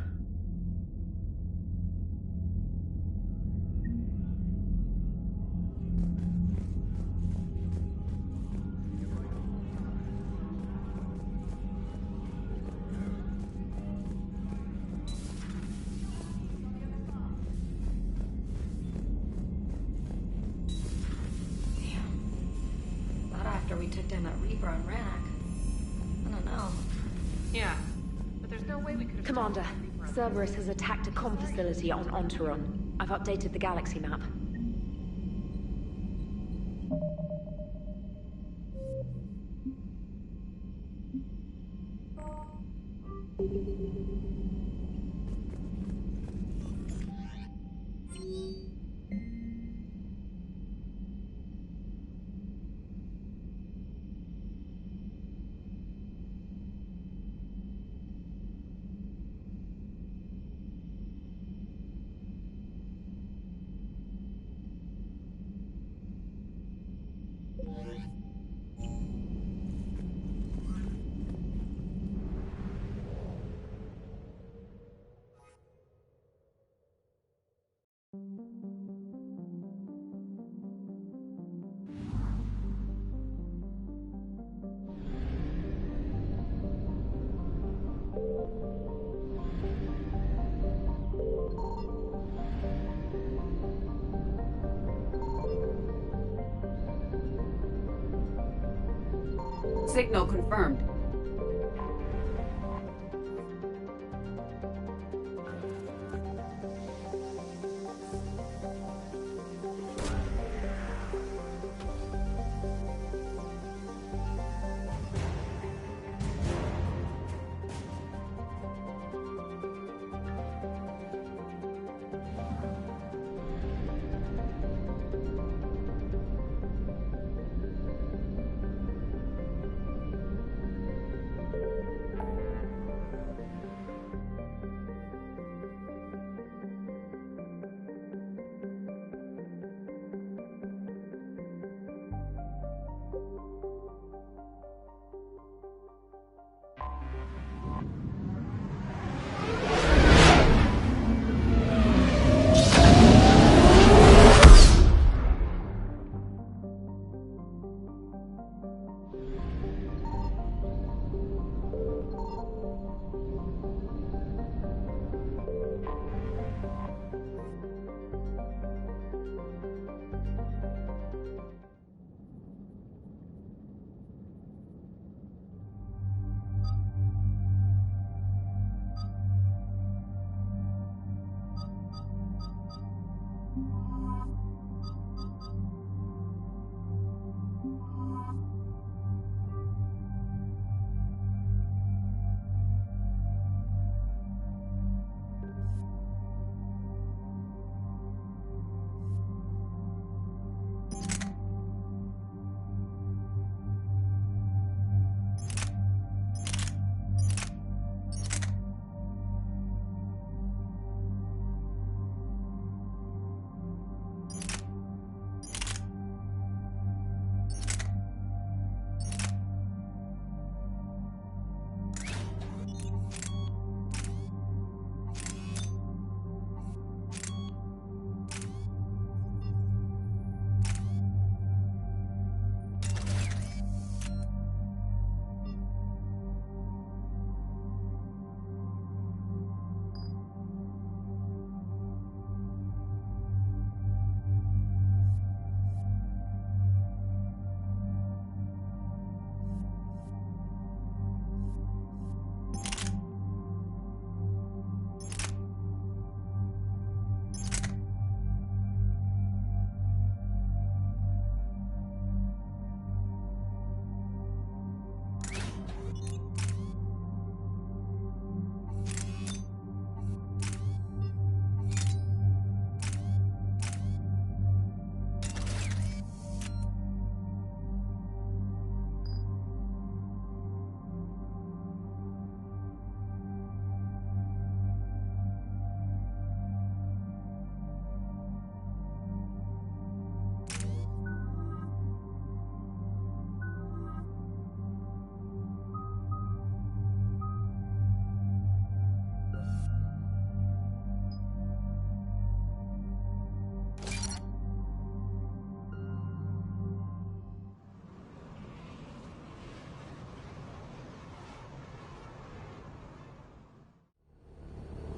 took down that Reaper on Rannoch. I don't know. Yeah, but there's no way we could have... Commander, Cerberus has attacked a comm facility on Ontaron. I've updated the galaxy map. Signal confirmed.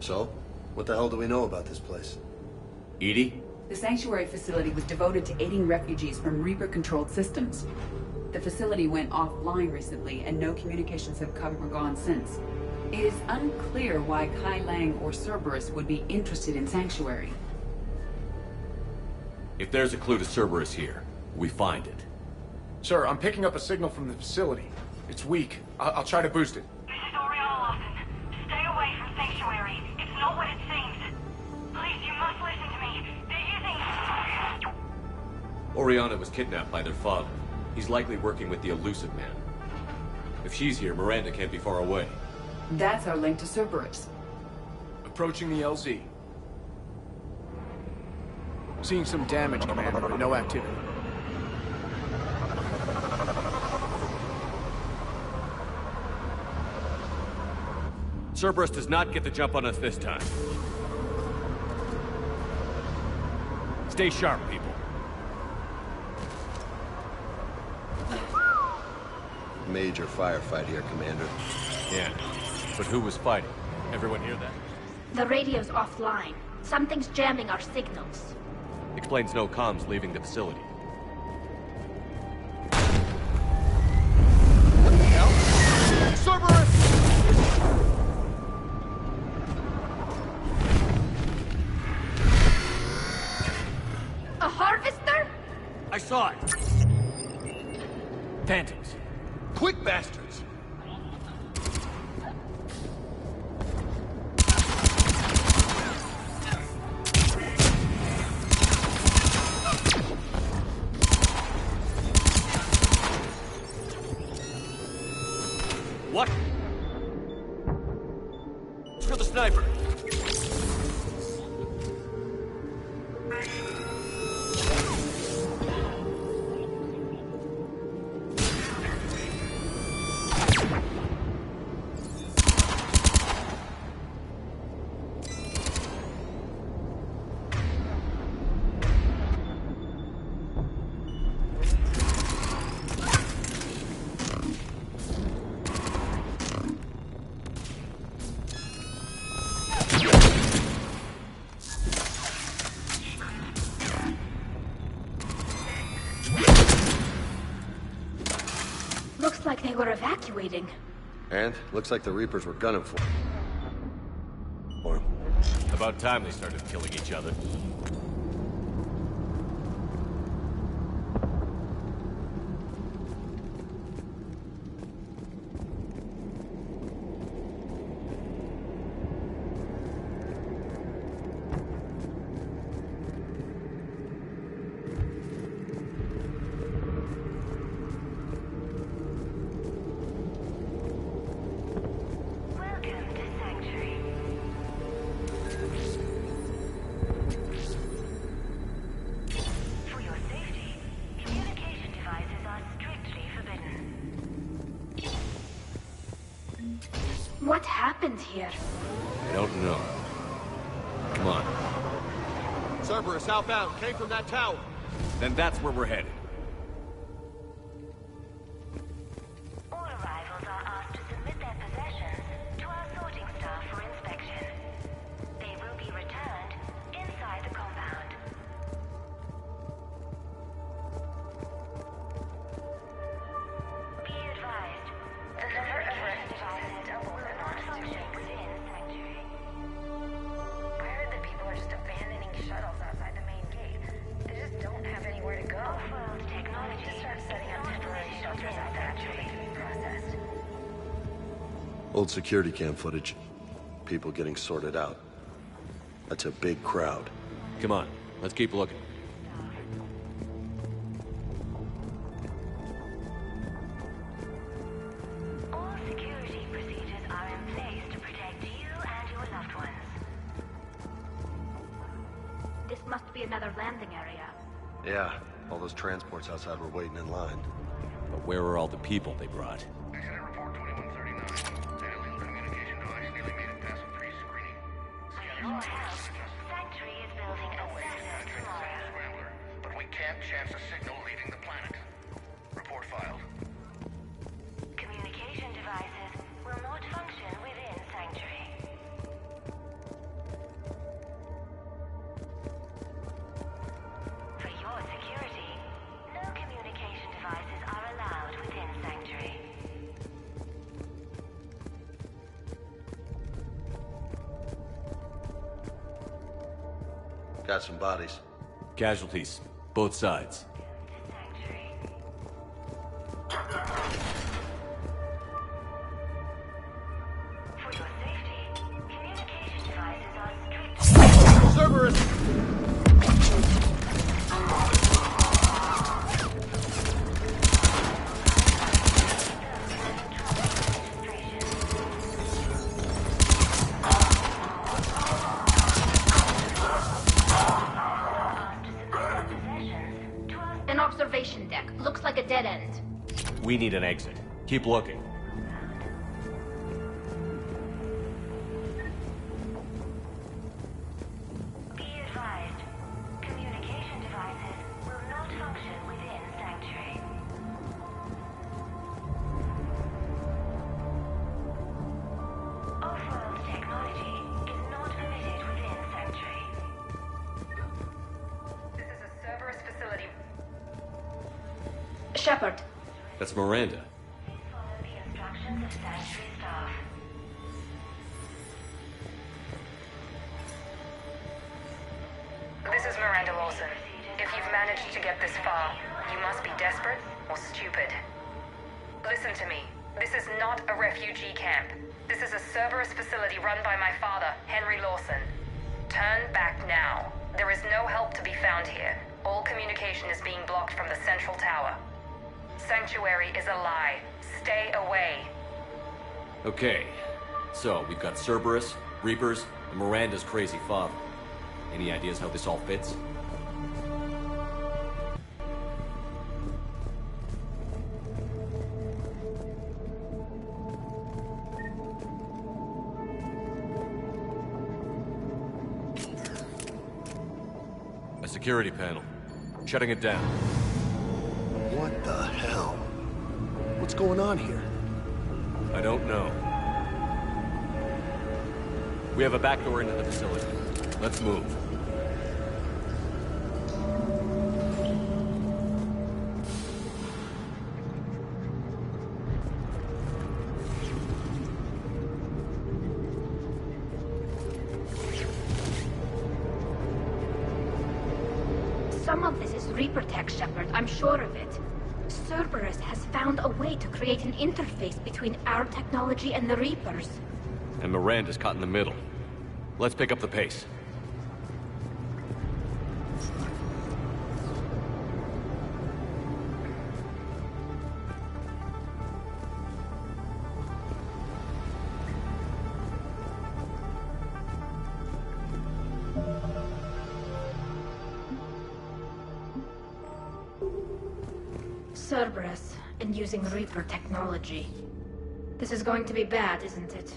So? What the hell do we know about this place? Edie? The sanctuary facility was devoted to aiding refugees from Reaper-controlled systems. The facility went offline recently, and no communications have come or gone since. It is unclear why Kai Lang or Cerberus would be interested in Sanctuary. If there's a clue to Cerberus here, we find it. Sir, I'm picking up a signal from the facility. It's weak. I'll try to boost it. This is Oriana Lawson. Stay away from Sanctuary. It's not what it seems. Please, you must listen to me. They're using... Oriana was kidnapped by their father. He's likely working with the Elusive Man. If she's here, Miranda can't be far away. That's our link to Cerberus. Approaching the LZ. Seeing some damage, Commander, but no activity. Cerberus does not get the jump on us this time. Stay sharp, people. Major firefight here, Commander. Yeah, but who was fighting? Everyone hear that? The radio's offline. Something's jamming our signals. Explains no comms leaving the facility. What the hell? Cerberus! A harvester? I saw it! Phantoms. Quick, bastards! What? Screw the sniper! Looks like they were evacuating. And looks like the Reapers were gunning for him. About time they started killing each other. Welcome to Sanctuary. For your safety, communication devices are strictly forbidden. What happened here? I don't know. Come on. Cerberus outbound, came from that tower. Then that's where we're headed. All arrivals are asked to submit their possessions to our sorting staff for inspection. They will be returned inside the compound. Be advised, the number of devices doubles and not functioning within Sanctuary. I heard that people are just abandoning shuttles outside the main gate. They just don't have anywhere to go. Off-world technology just start setting up temporary shelters out there until they can be processed. Old security cam footage. People getting sorted out. That's a big crowd. Come on, let's keep looking. All security procedures are in place to protect you and your loved ones. This must be another landing area. Yeah, all those transports outside were waiting in line. But where are all the people they brought? With your help, Sanctuary is building a better tomorrow. But we can't chance a signal leaving the planet. Report filed. Communication devices will not function within Sanctuary. For your security, no communication devices are allowed Got some bodies. Casualties. Both sides. For your safety, communication devices are strict. Cerberus! An observation deck. Looks like a dead end. We need an exit. Keep looking. Be advised, communication devices will not function within Sanctuary. Off-world technology is not permitted within Sanctuary. This is a Cerberus facility. Shepard. That's Miranda. Follow the instructions of Sanctuary staff. This is Miranda Lawson. If you've managed to get this far, you must be desperate or stupid. Listen to me. This is not a refugee camp. This is a Cerberus facility run by my father, Henry Lawson. Turn back now. There is no help to be found here. All communication is being blocked from the central tower. Sanctuary is a lie. Stay away. Okay. So, we've got Cerberus, Reapers, and Miranda's crazy father. Any ideas how this all fits? A security panel. Shutting it down. What the hell? What's going on here? I don't know. We have a back door into the facility. Let's move. Some of this is Reaper tech, Shepard. I'm sure of it. Cerberus has found a way to create an interface between our technology and the Reapers. And Miranda's caught in the middle. Let's pick up the pace. Cerberus, and using Reaper technology. This is going to be bad, isn't it?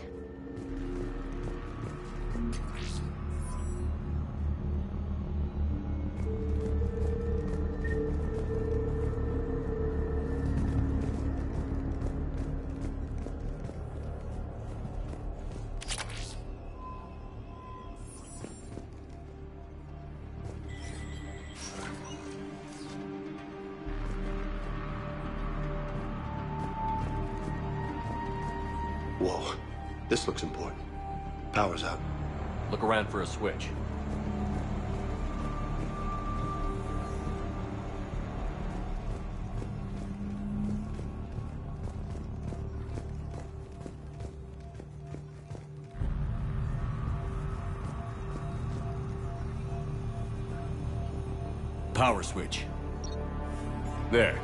Whoa. This looks important. Power's out. Look around for a switch. Power switch. There.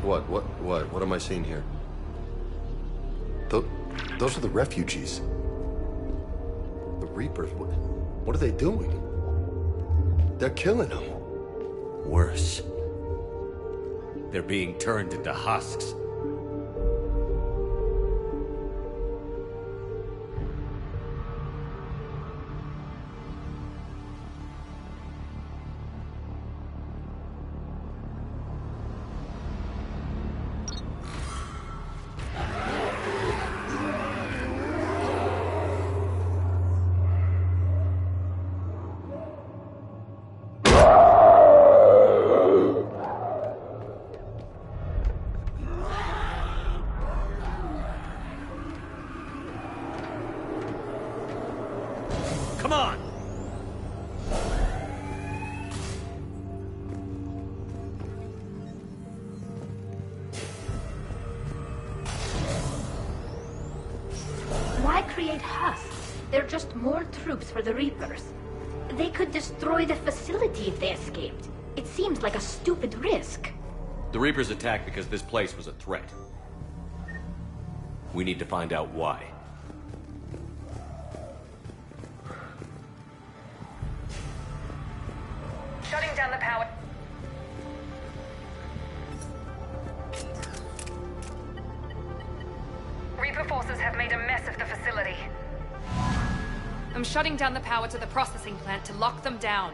What am I seeing here? Those are the refugees. The Reapers, what are they doing? They're killing them. Worse. They're being turned into husks. Come on! troops for the Reapers. They could destroy the facility if they escaped. It seems like a stupid risk. The Reapers attacked because this place was a threat. We need to find out why. Shutting down the power. Reaper forces have made a mess of the facility. I'm shutting down the power to the processing plant to lock them down.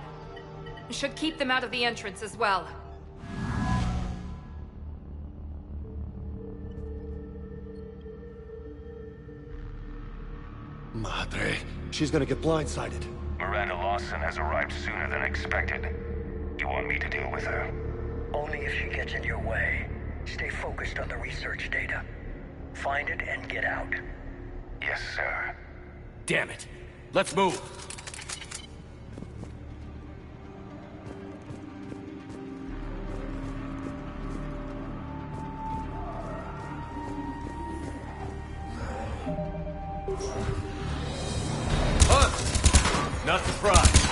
It should keep them out of the entrance as well. Madre, she's gonna get blindsided. Miranda Lawson has arrived sooner than expected. You want me to deal with her? Only if she gets in your way. Stay focused on the research data. Find it and get out. Yes, sir. Damn it! Let's move! Not surprised.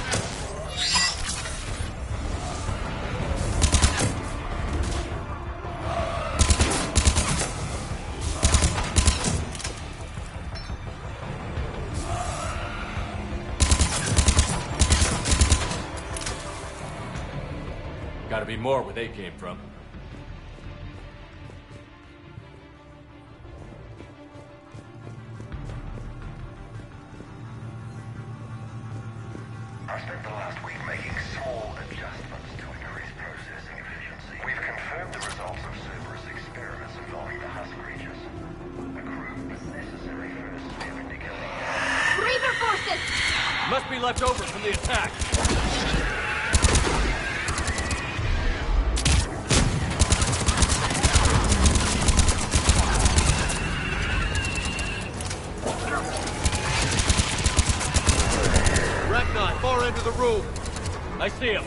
Gotta be more where they came from. I spent the last week making small adjustments to increase processing efficiency. We've confirmed the results of Cerberus experiments involving the husk creatures. A crude but necessary first step into killing. Reaper forces! Must be left over from the attack. Far end of the room. I see him.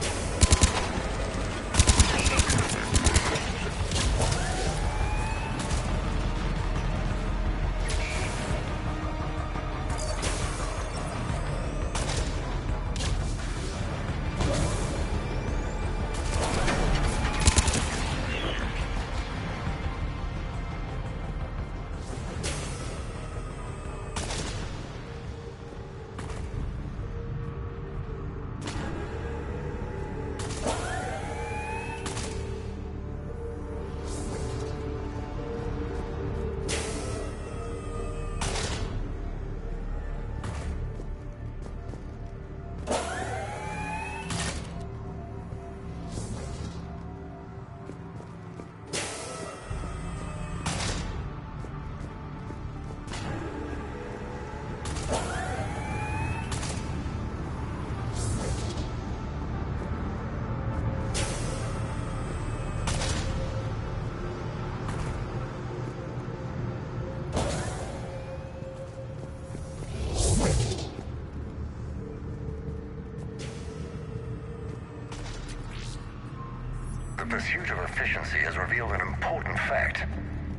The pursuit of efficiency has revealed an important fact.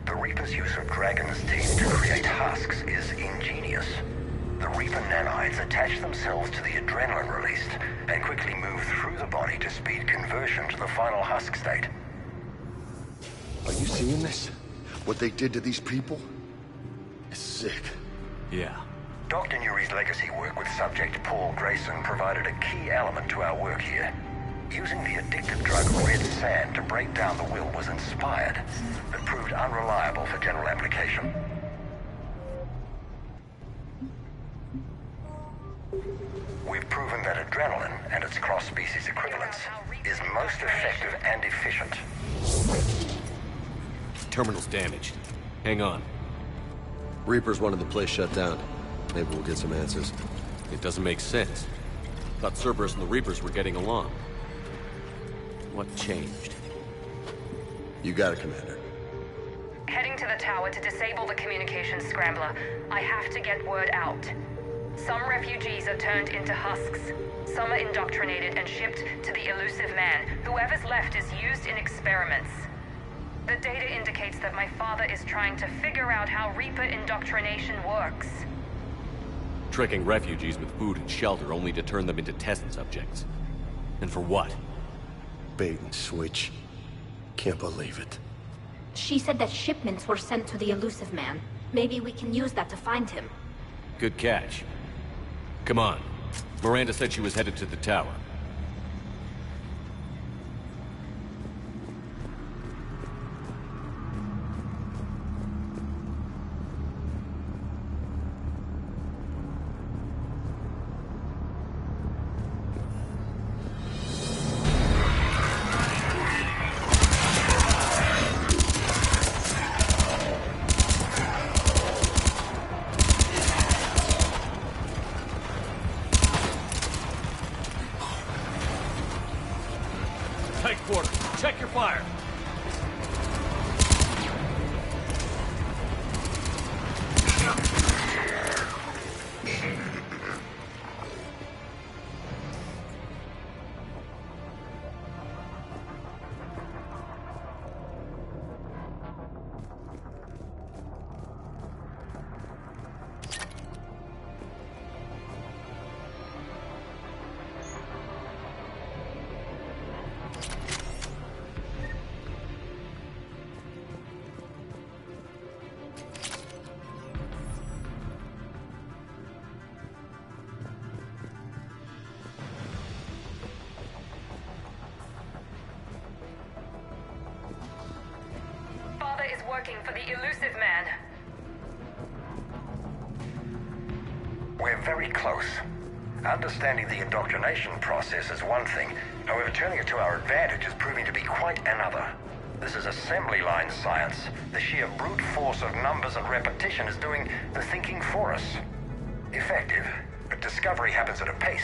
The Reaper's use of Dragon's teeth to create husks is ingenious. The Reaper nanites attach themselves to the adrenaline released and quickly move through the body to speed conversion to the final husk state. Are you seeing this? What they did to these people? It's sick. Yeah. Dr. Nuri's legacy work with subject Paul Grayson provided a key element to our work here. Using the addictive drug red sand to break down the will was inspired, but proved unreliable for general application. We've proven that adrenaline and its cross-species equivalents is most effective and efficient. Terminal's damaged. Hang on. Reapers wanted the place shut down. Maybe we'll get some answers. It doesn't make sense. Thought Cerberus and the Reapers were getting along. What changed? You got it, Commander. Heading to the tower to disable the communications scrambler. I have to get word out. Some refugees are turned into husks. Some are indoctrinated and shipped to the elusive man. Whoever's left is used in experiments. The data indicates that my father is trying to figure out how Reaper indoctrination works. tricking refugees with food and shelter only to turn them into test subjects. And for what? Bait and switch. Can't believe it. She said that shipments were sent to the elusive man. Maybe we can use that to find him. Good catch. Come on. Miranda said she was headed to the tower. Tight quarters. Check your fire. Father is working for the elusive man. We're very close. Understanding the indoctrination process is one thing. However, turning it to our advantage is proving to be quite another. This is assembly line science. The sheer brute force of numbers and repetition is doing the thinking for us. Effective, but discovery happens at a pace.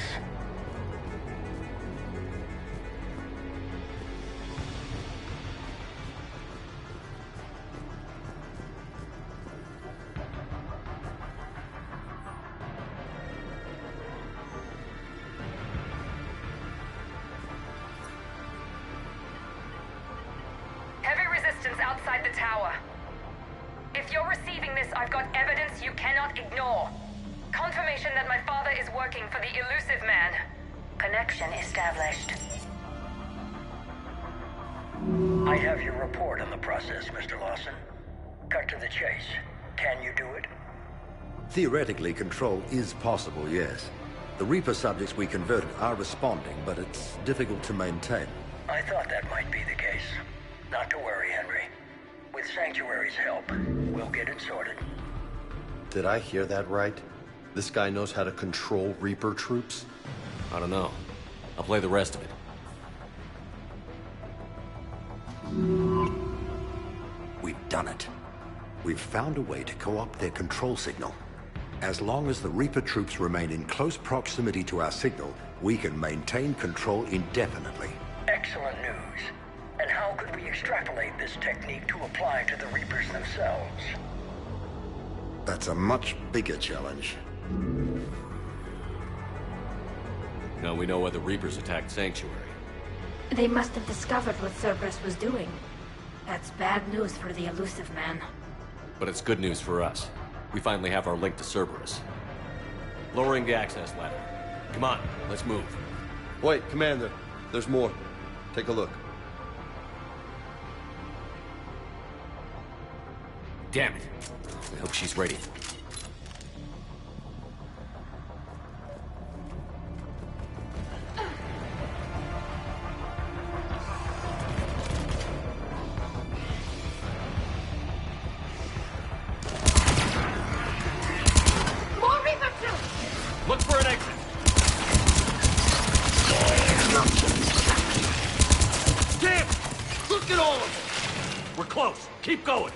Heavy resistance outside the tower. If you're receiving this, I've got evidence you cannot ignore. Confirmation that my father is working for the elusive man. Connection established. I have your report on the process, Mr. Lawson. Cut to the chase. Can you do it? Theoretically, control is possible, yes. The Reaper subjects we converted are responding, but it's difficult to maintain. I thought that might be the case. Not to worry, Henry. With Sanctuary's help, we'll get it sorted. Did I hear that right? This guy knows how to control Reaper troops? I don't know. I'll play the rest of it. We've done it. We've found a way to co-opt their control signal. As long as the Reaper troops remain in close proximity to our signal, we can maintain control indefinitely. Excellent news. And how could we extrapolate this technique to apply to the Reapers themselves? That's a much bigger challenge. Now we know why the Reapers attacked Sanctuary. They must have discovered what Cerberus was doing. That's bad news for the elusive man. But it's good news for us. We finally have our link to Cerberus. Lowering the access ladder. Come on, let's move. Wait, Commander. There's more. Take a look. Damn it. I hope she's ready. More Reaper troops! Look for an exit. Damn! Look at all of them! We're close. Keep going.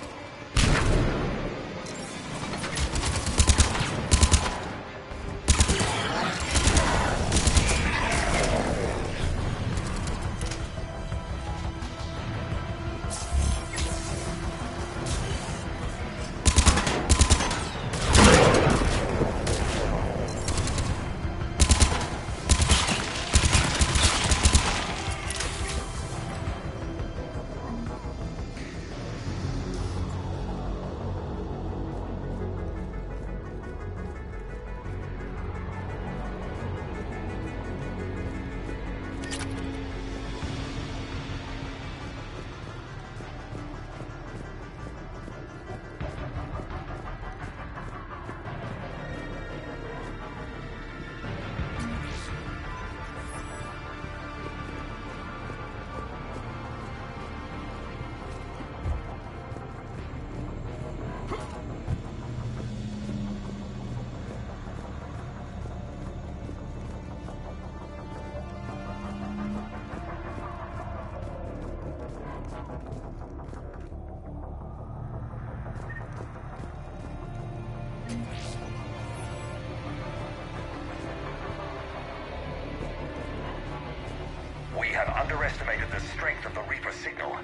underestimated the strength of the Reaper signal.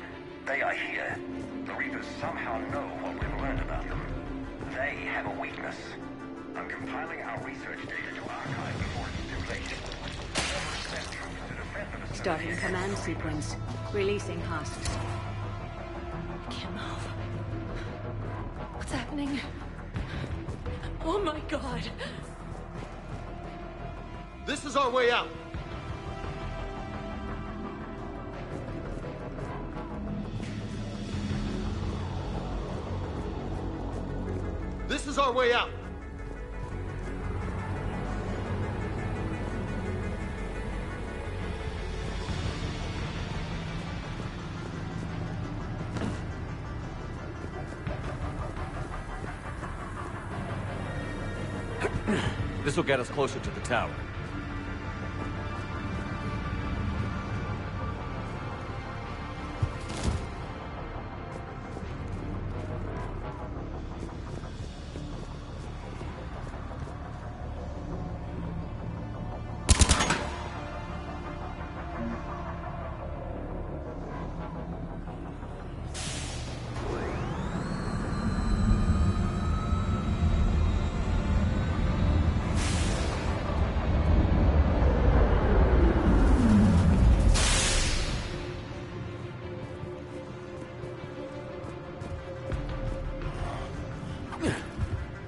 They are here. The Reapers somehow know what we've learned about them. They have a weakness. I'm compiling our research data to archive before it's too late. Starting command sequence. Releasing husks. I can't move. What's happening? Oh my god. This is our way out. This is our way out. This will get us closer to the tower.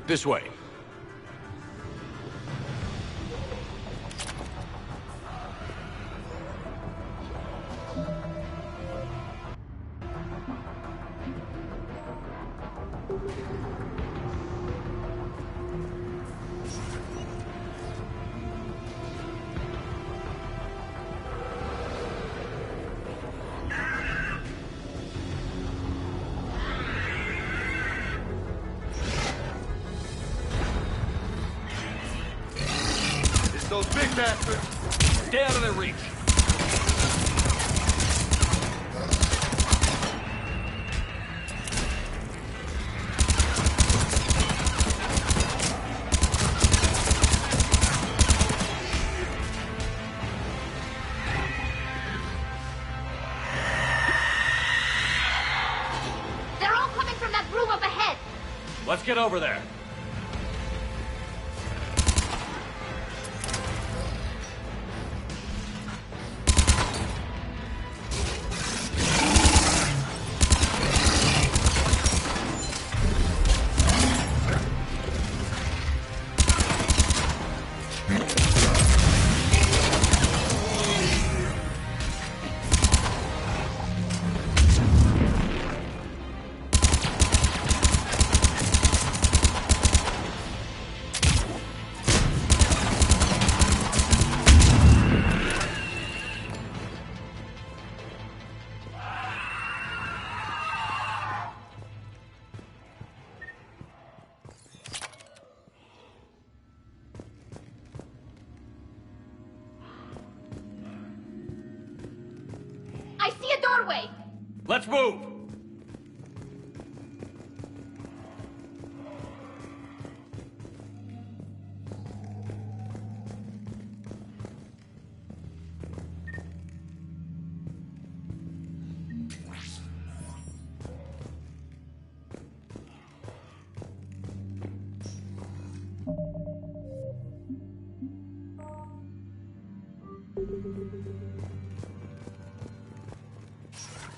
This way. Those big bastards! Stay out of their reach! They're all coming from that room up ahead! Let's get over there. I see a doorway! Let's move!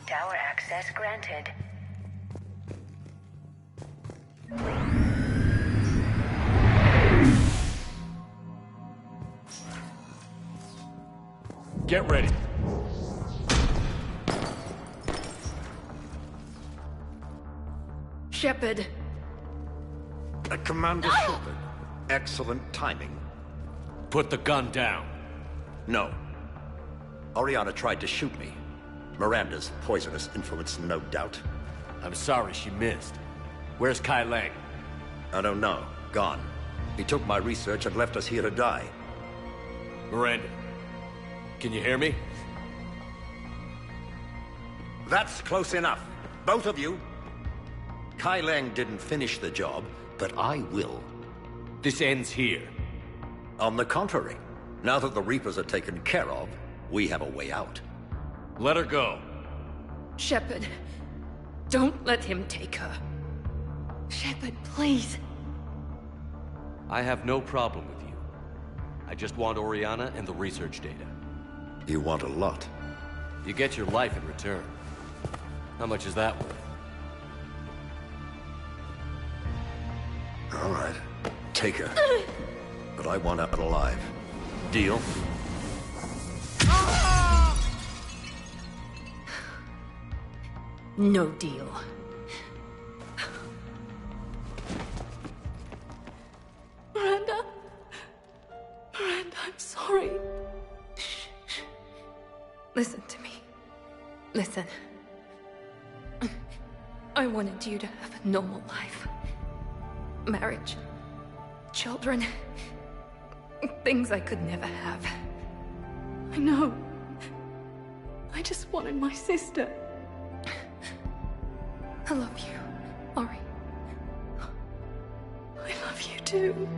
Tower access granted. Get ready. Shepard. Commander Shepard. Excellent timing. Put the gun down. No. Oriana tried to shoot me. Miranda's poisonous influence, no doubt. I'm sorry she missed. Where's Kai Lang? I don't know. Gone. He took my research and left us here to die. Miranda, can you hear me? That's close enough. Both of you. Kai Lang didn't finish the job, but I will. This ends here. On the contrary, now that the Reapers are taken care of, we have a way out. Let her go. Shepard, don't let him take her. Shepard, please. I have no problem with you. I just want Oriana and the research data. You want a lot. You get your life in return. How much is that worth? All right. Take her. But I want her alive. Deal? No deal. Miranda? Miranda, I'm sorry. Listen to me. Listen. I wanted you to have a normal life. Marriage. Children. Things I could never have. I know. I just wanted my sister. I love you, Ori. I love you too.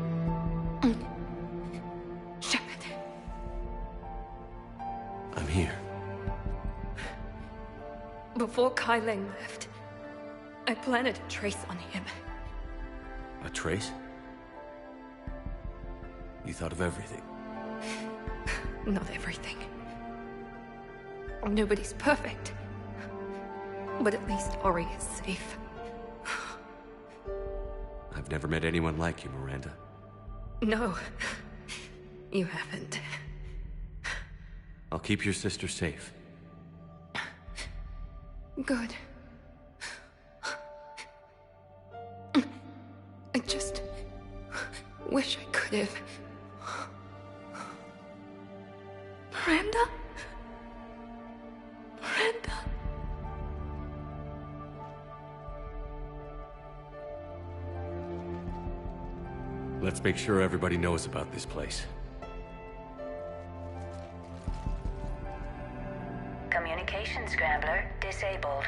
Shepard. I'm here. Before Kai Leng left, I planted a trace on him. A trace? You thought of everything. Not everything. Nobody's perfect. But at least Ori is safe. I've never met anyone like you, Miranda. No, you haven't. I'll keep your sister safe. Good. I just wish I could have. Miranda? Miranda? Let's make sure everybody knows about this place. Communication scrambler disabled.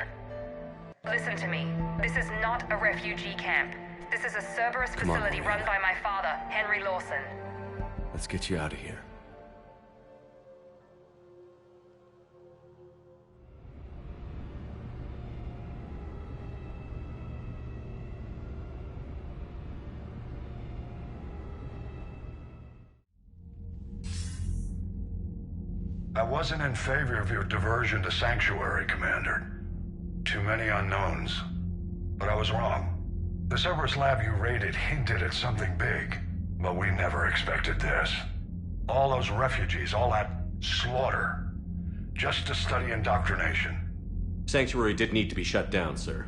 Listen to me. This is not a refugee camp. This is a Cerberus facility run by my father, Henry Lawson. Let's get you out of here. I wasn't in favor of your diversion to Sanctuary, Commander. Too many unknowns. But I was wrong. The Cerberus lab you raided hinted at something big, but we never expected this. All those refugees, all that slaughter, just to study indoctrination. Sanctuary did need to be shut down, sir.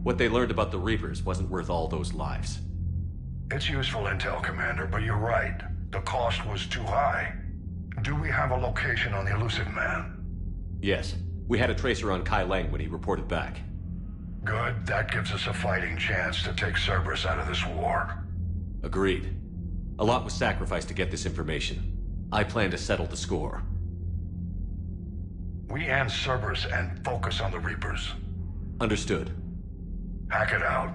What they learned about the Reapers wasn't worth all those lives. It's useful intel, Commander, but you're right. The cost was too high. Do we have a location on the elusive man? Yes. We had a tracer on Kai Leng when he reported back. Good. That gives us a fighting chance to take Cerberus out of this war. Agreed. A lot was sacrificed to get this information. I plan to settle the score. We end Cerberus and focus on the Reapers. Understood. Hack it out.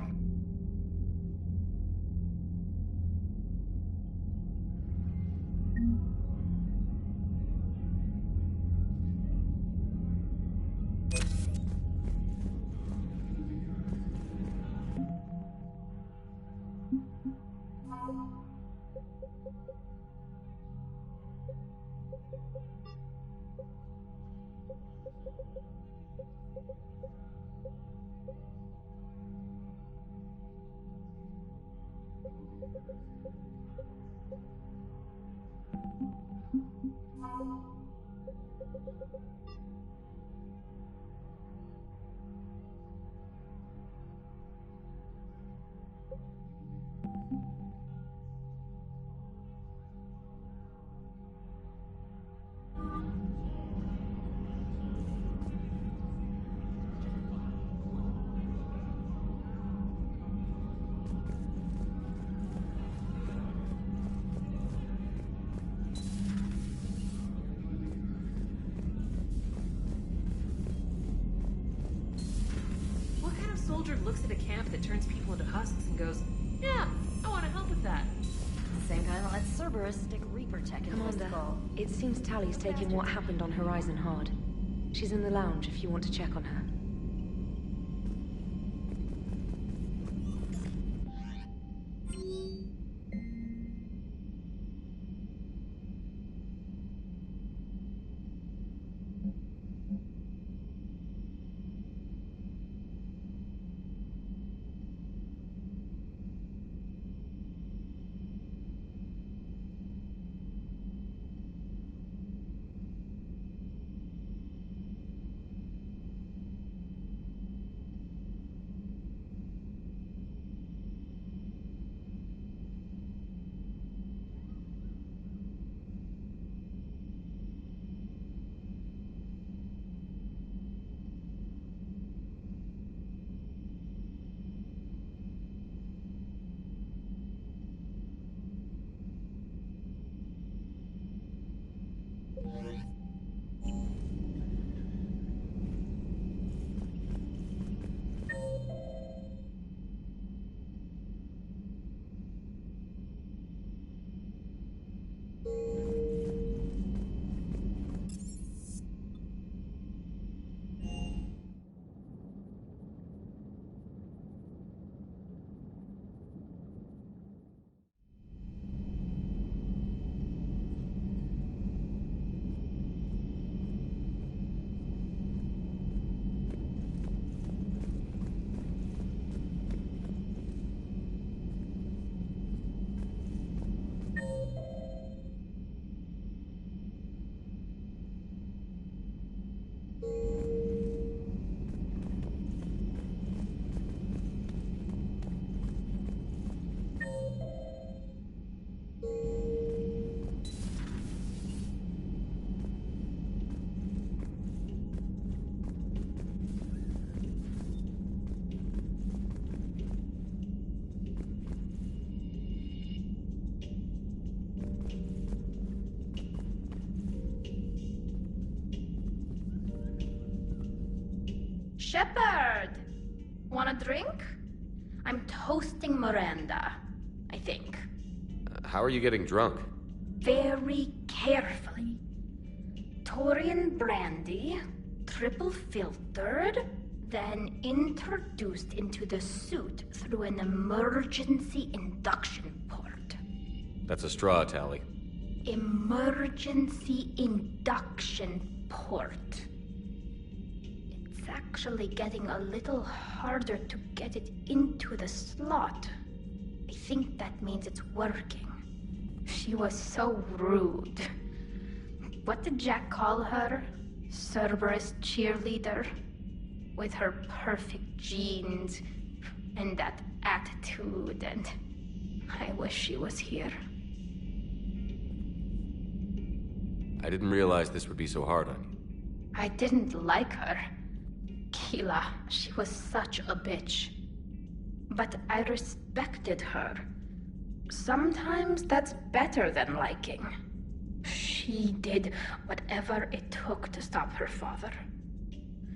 Soldier looks at a camp that turns people into husks and goes, yeah, I want to help with that. Same guy that lets Cerberus stick Reaper tech into his skull. It seems Tally's taking what happened on Horizon hard. She's in the lounge if you want to check on her. Shepard! Want a drink? I'm toasting Miranda, I think. How are you getting drunk? Very carefully. Taurian brandy, triple filtered, then introduced into the suit through an emergency induction port. That's a straw, Tally. Emergency induction port. It's actually getting a little harder to get it into the slot. I think that means it's working. She was so rude. What did Jack call her? Cerberus cheerleader? With her perfect genes and that attitude, and I wish she was here. I didn't realize this would be so hard on you. I didn't like her. Keela, she was such a bitch. But I respected her. Sometimes that's better than liking. She did whatever it took to stop her father.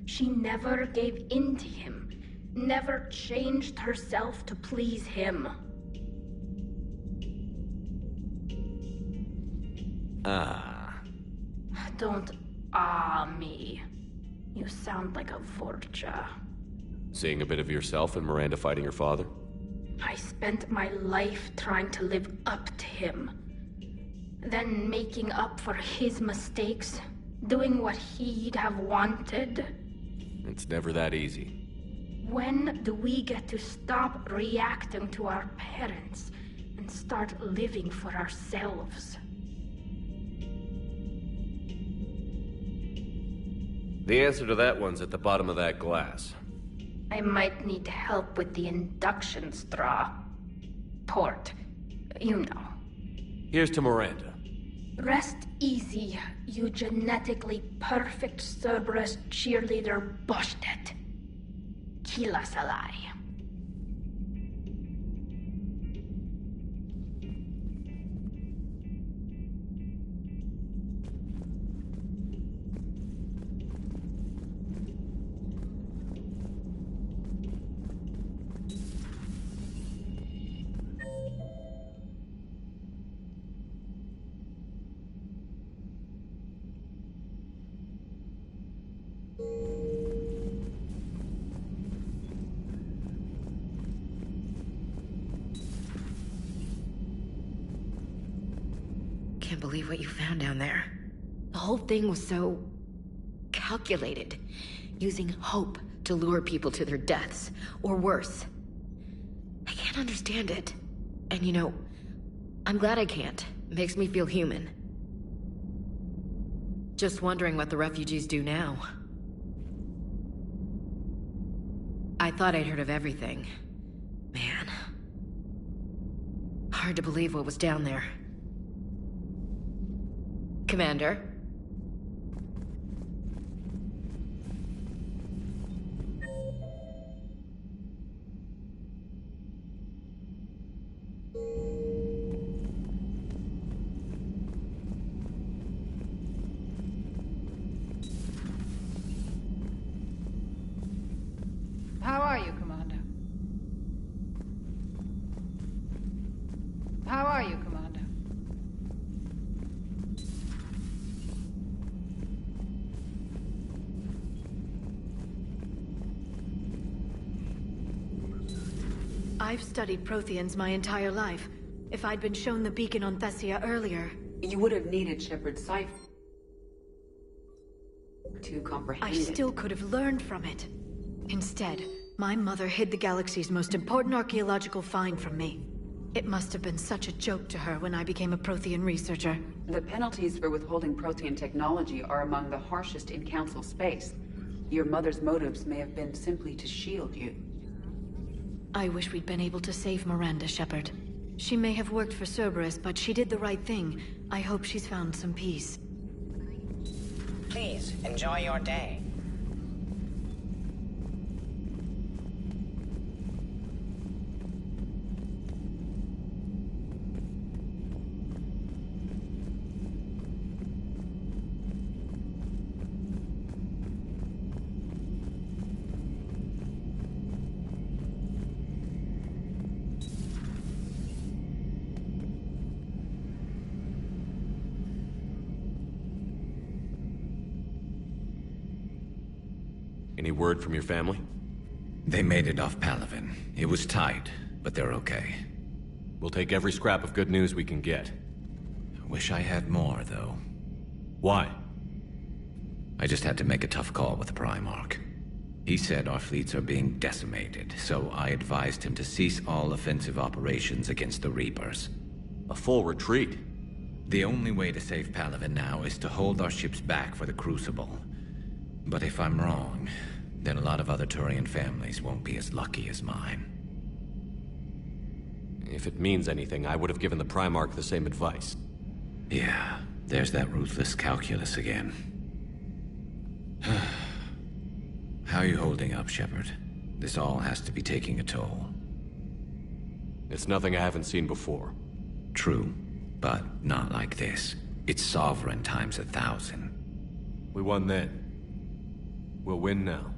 She never gave in to him, never changed herself to please him. Don't me. You sound like a Vorcha. Seeing a bit of yourself in Miranda fighting her father? I spent my life trying to live up to him. Then making up for his mistakes, doing what he'd have wanted. It's never that easy. When do we get to stop reacting to our parents and start living for ourselves? The answer to that one's at the bottom of that glass. I might need help with the induction straw. Port. You know. Here's to Miranda. Rest easy, you genetically perfect Cerberus cheerleader Boshtet. Kila Salai. can't believe what you found down there. The whole thing was so calculated, using hope to lure people to their deaths, or worse. I can't understand it. And you know, I'm glad I can't. Makes me feel human. Just wondering what the refugees do now. I thought I'd heard of everything. Man. Hard to believe what was down there. Commander? How are you, Commander? How are you, Commander? I've studied Protheans my entire life. If I'd been shown the beacon on Thessia earlier... You would have needed Shepard's cipher to comprehend I it. still could have learned from it. Instead, my mother hid the galaxy's most important archaeological find from me. It must have been such a joke to her when I became a Prothean researcher. The penalties for withholding Prothean technology are among the harshest in Council space. Your mother's motives may have been simply to shield you. I wish we'd been able to save Miranda, Shepard. She may have worked for Cerberus, but she did the right thing. I hope she's found some peace. Please, enjoy your day. Any word from your family? They made it off Palaven. It was tight, but they're okay. We'll take every scrap of good news we can get. Wish I had more, though. Why? I just had to make a tough call with the Primarch. He said our fleets are being decimated, so I advised him to cease all offensive operations against the Reapers. A full retreat? The only way to save Palaven now is to hold our ships back for the Crucible. But if I'm wrong, then a lot of other Turian families won't be as lucky as mine. If it means anything, I would have given the Primarch the same advice. Yeah, there's that ruthless calculus again. How are you holding up, Shepard? This all has to be taking a toll. It's nothing I haven't seen before. True, but not like this. It's sovereign times 1,000. We won then. We'll win now.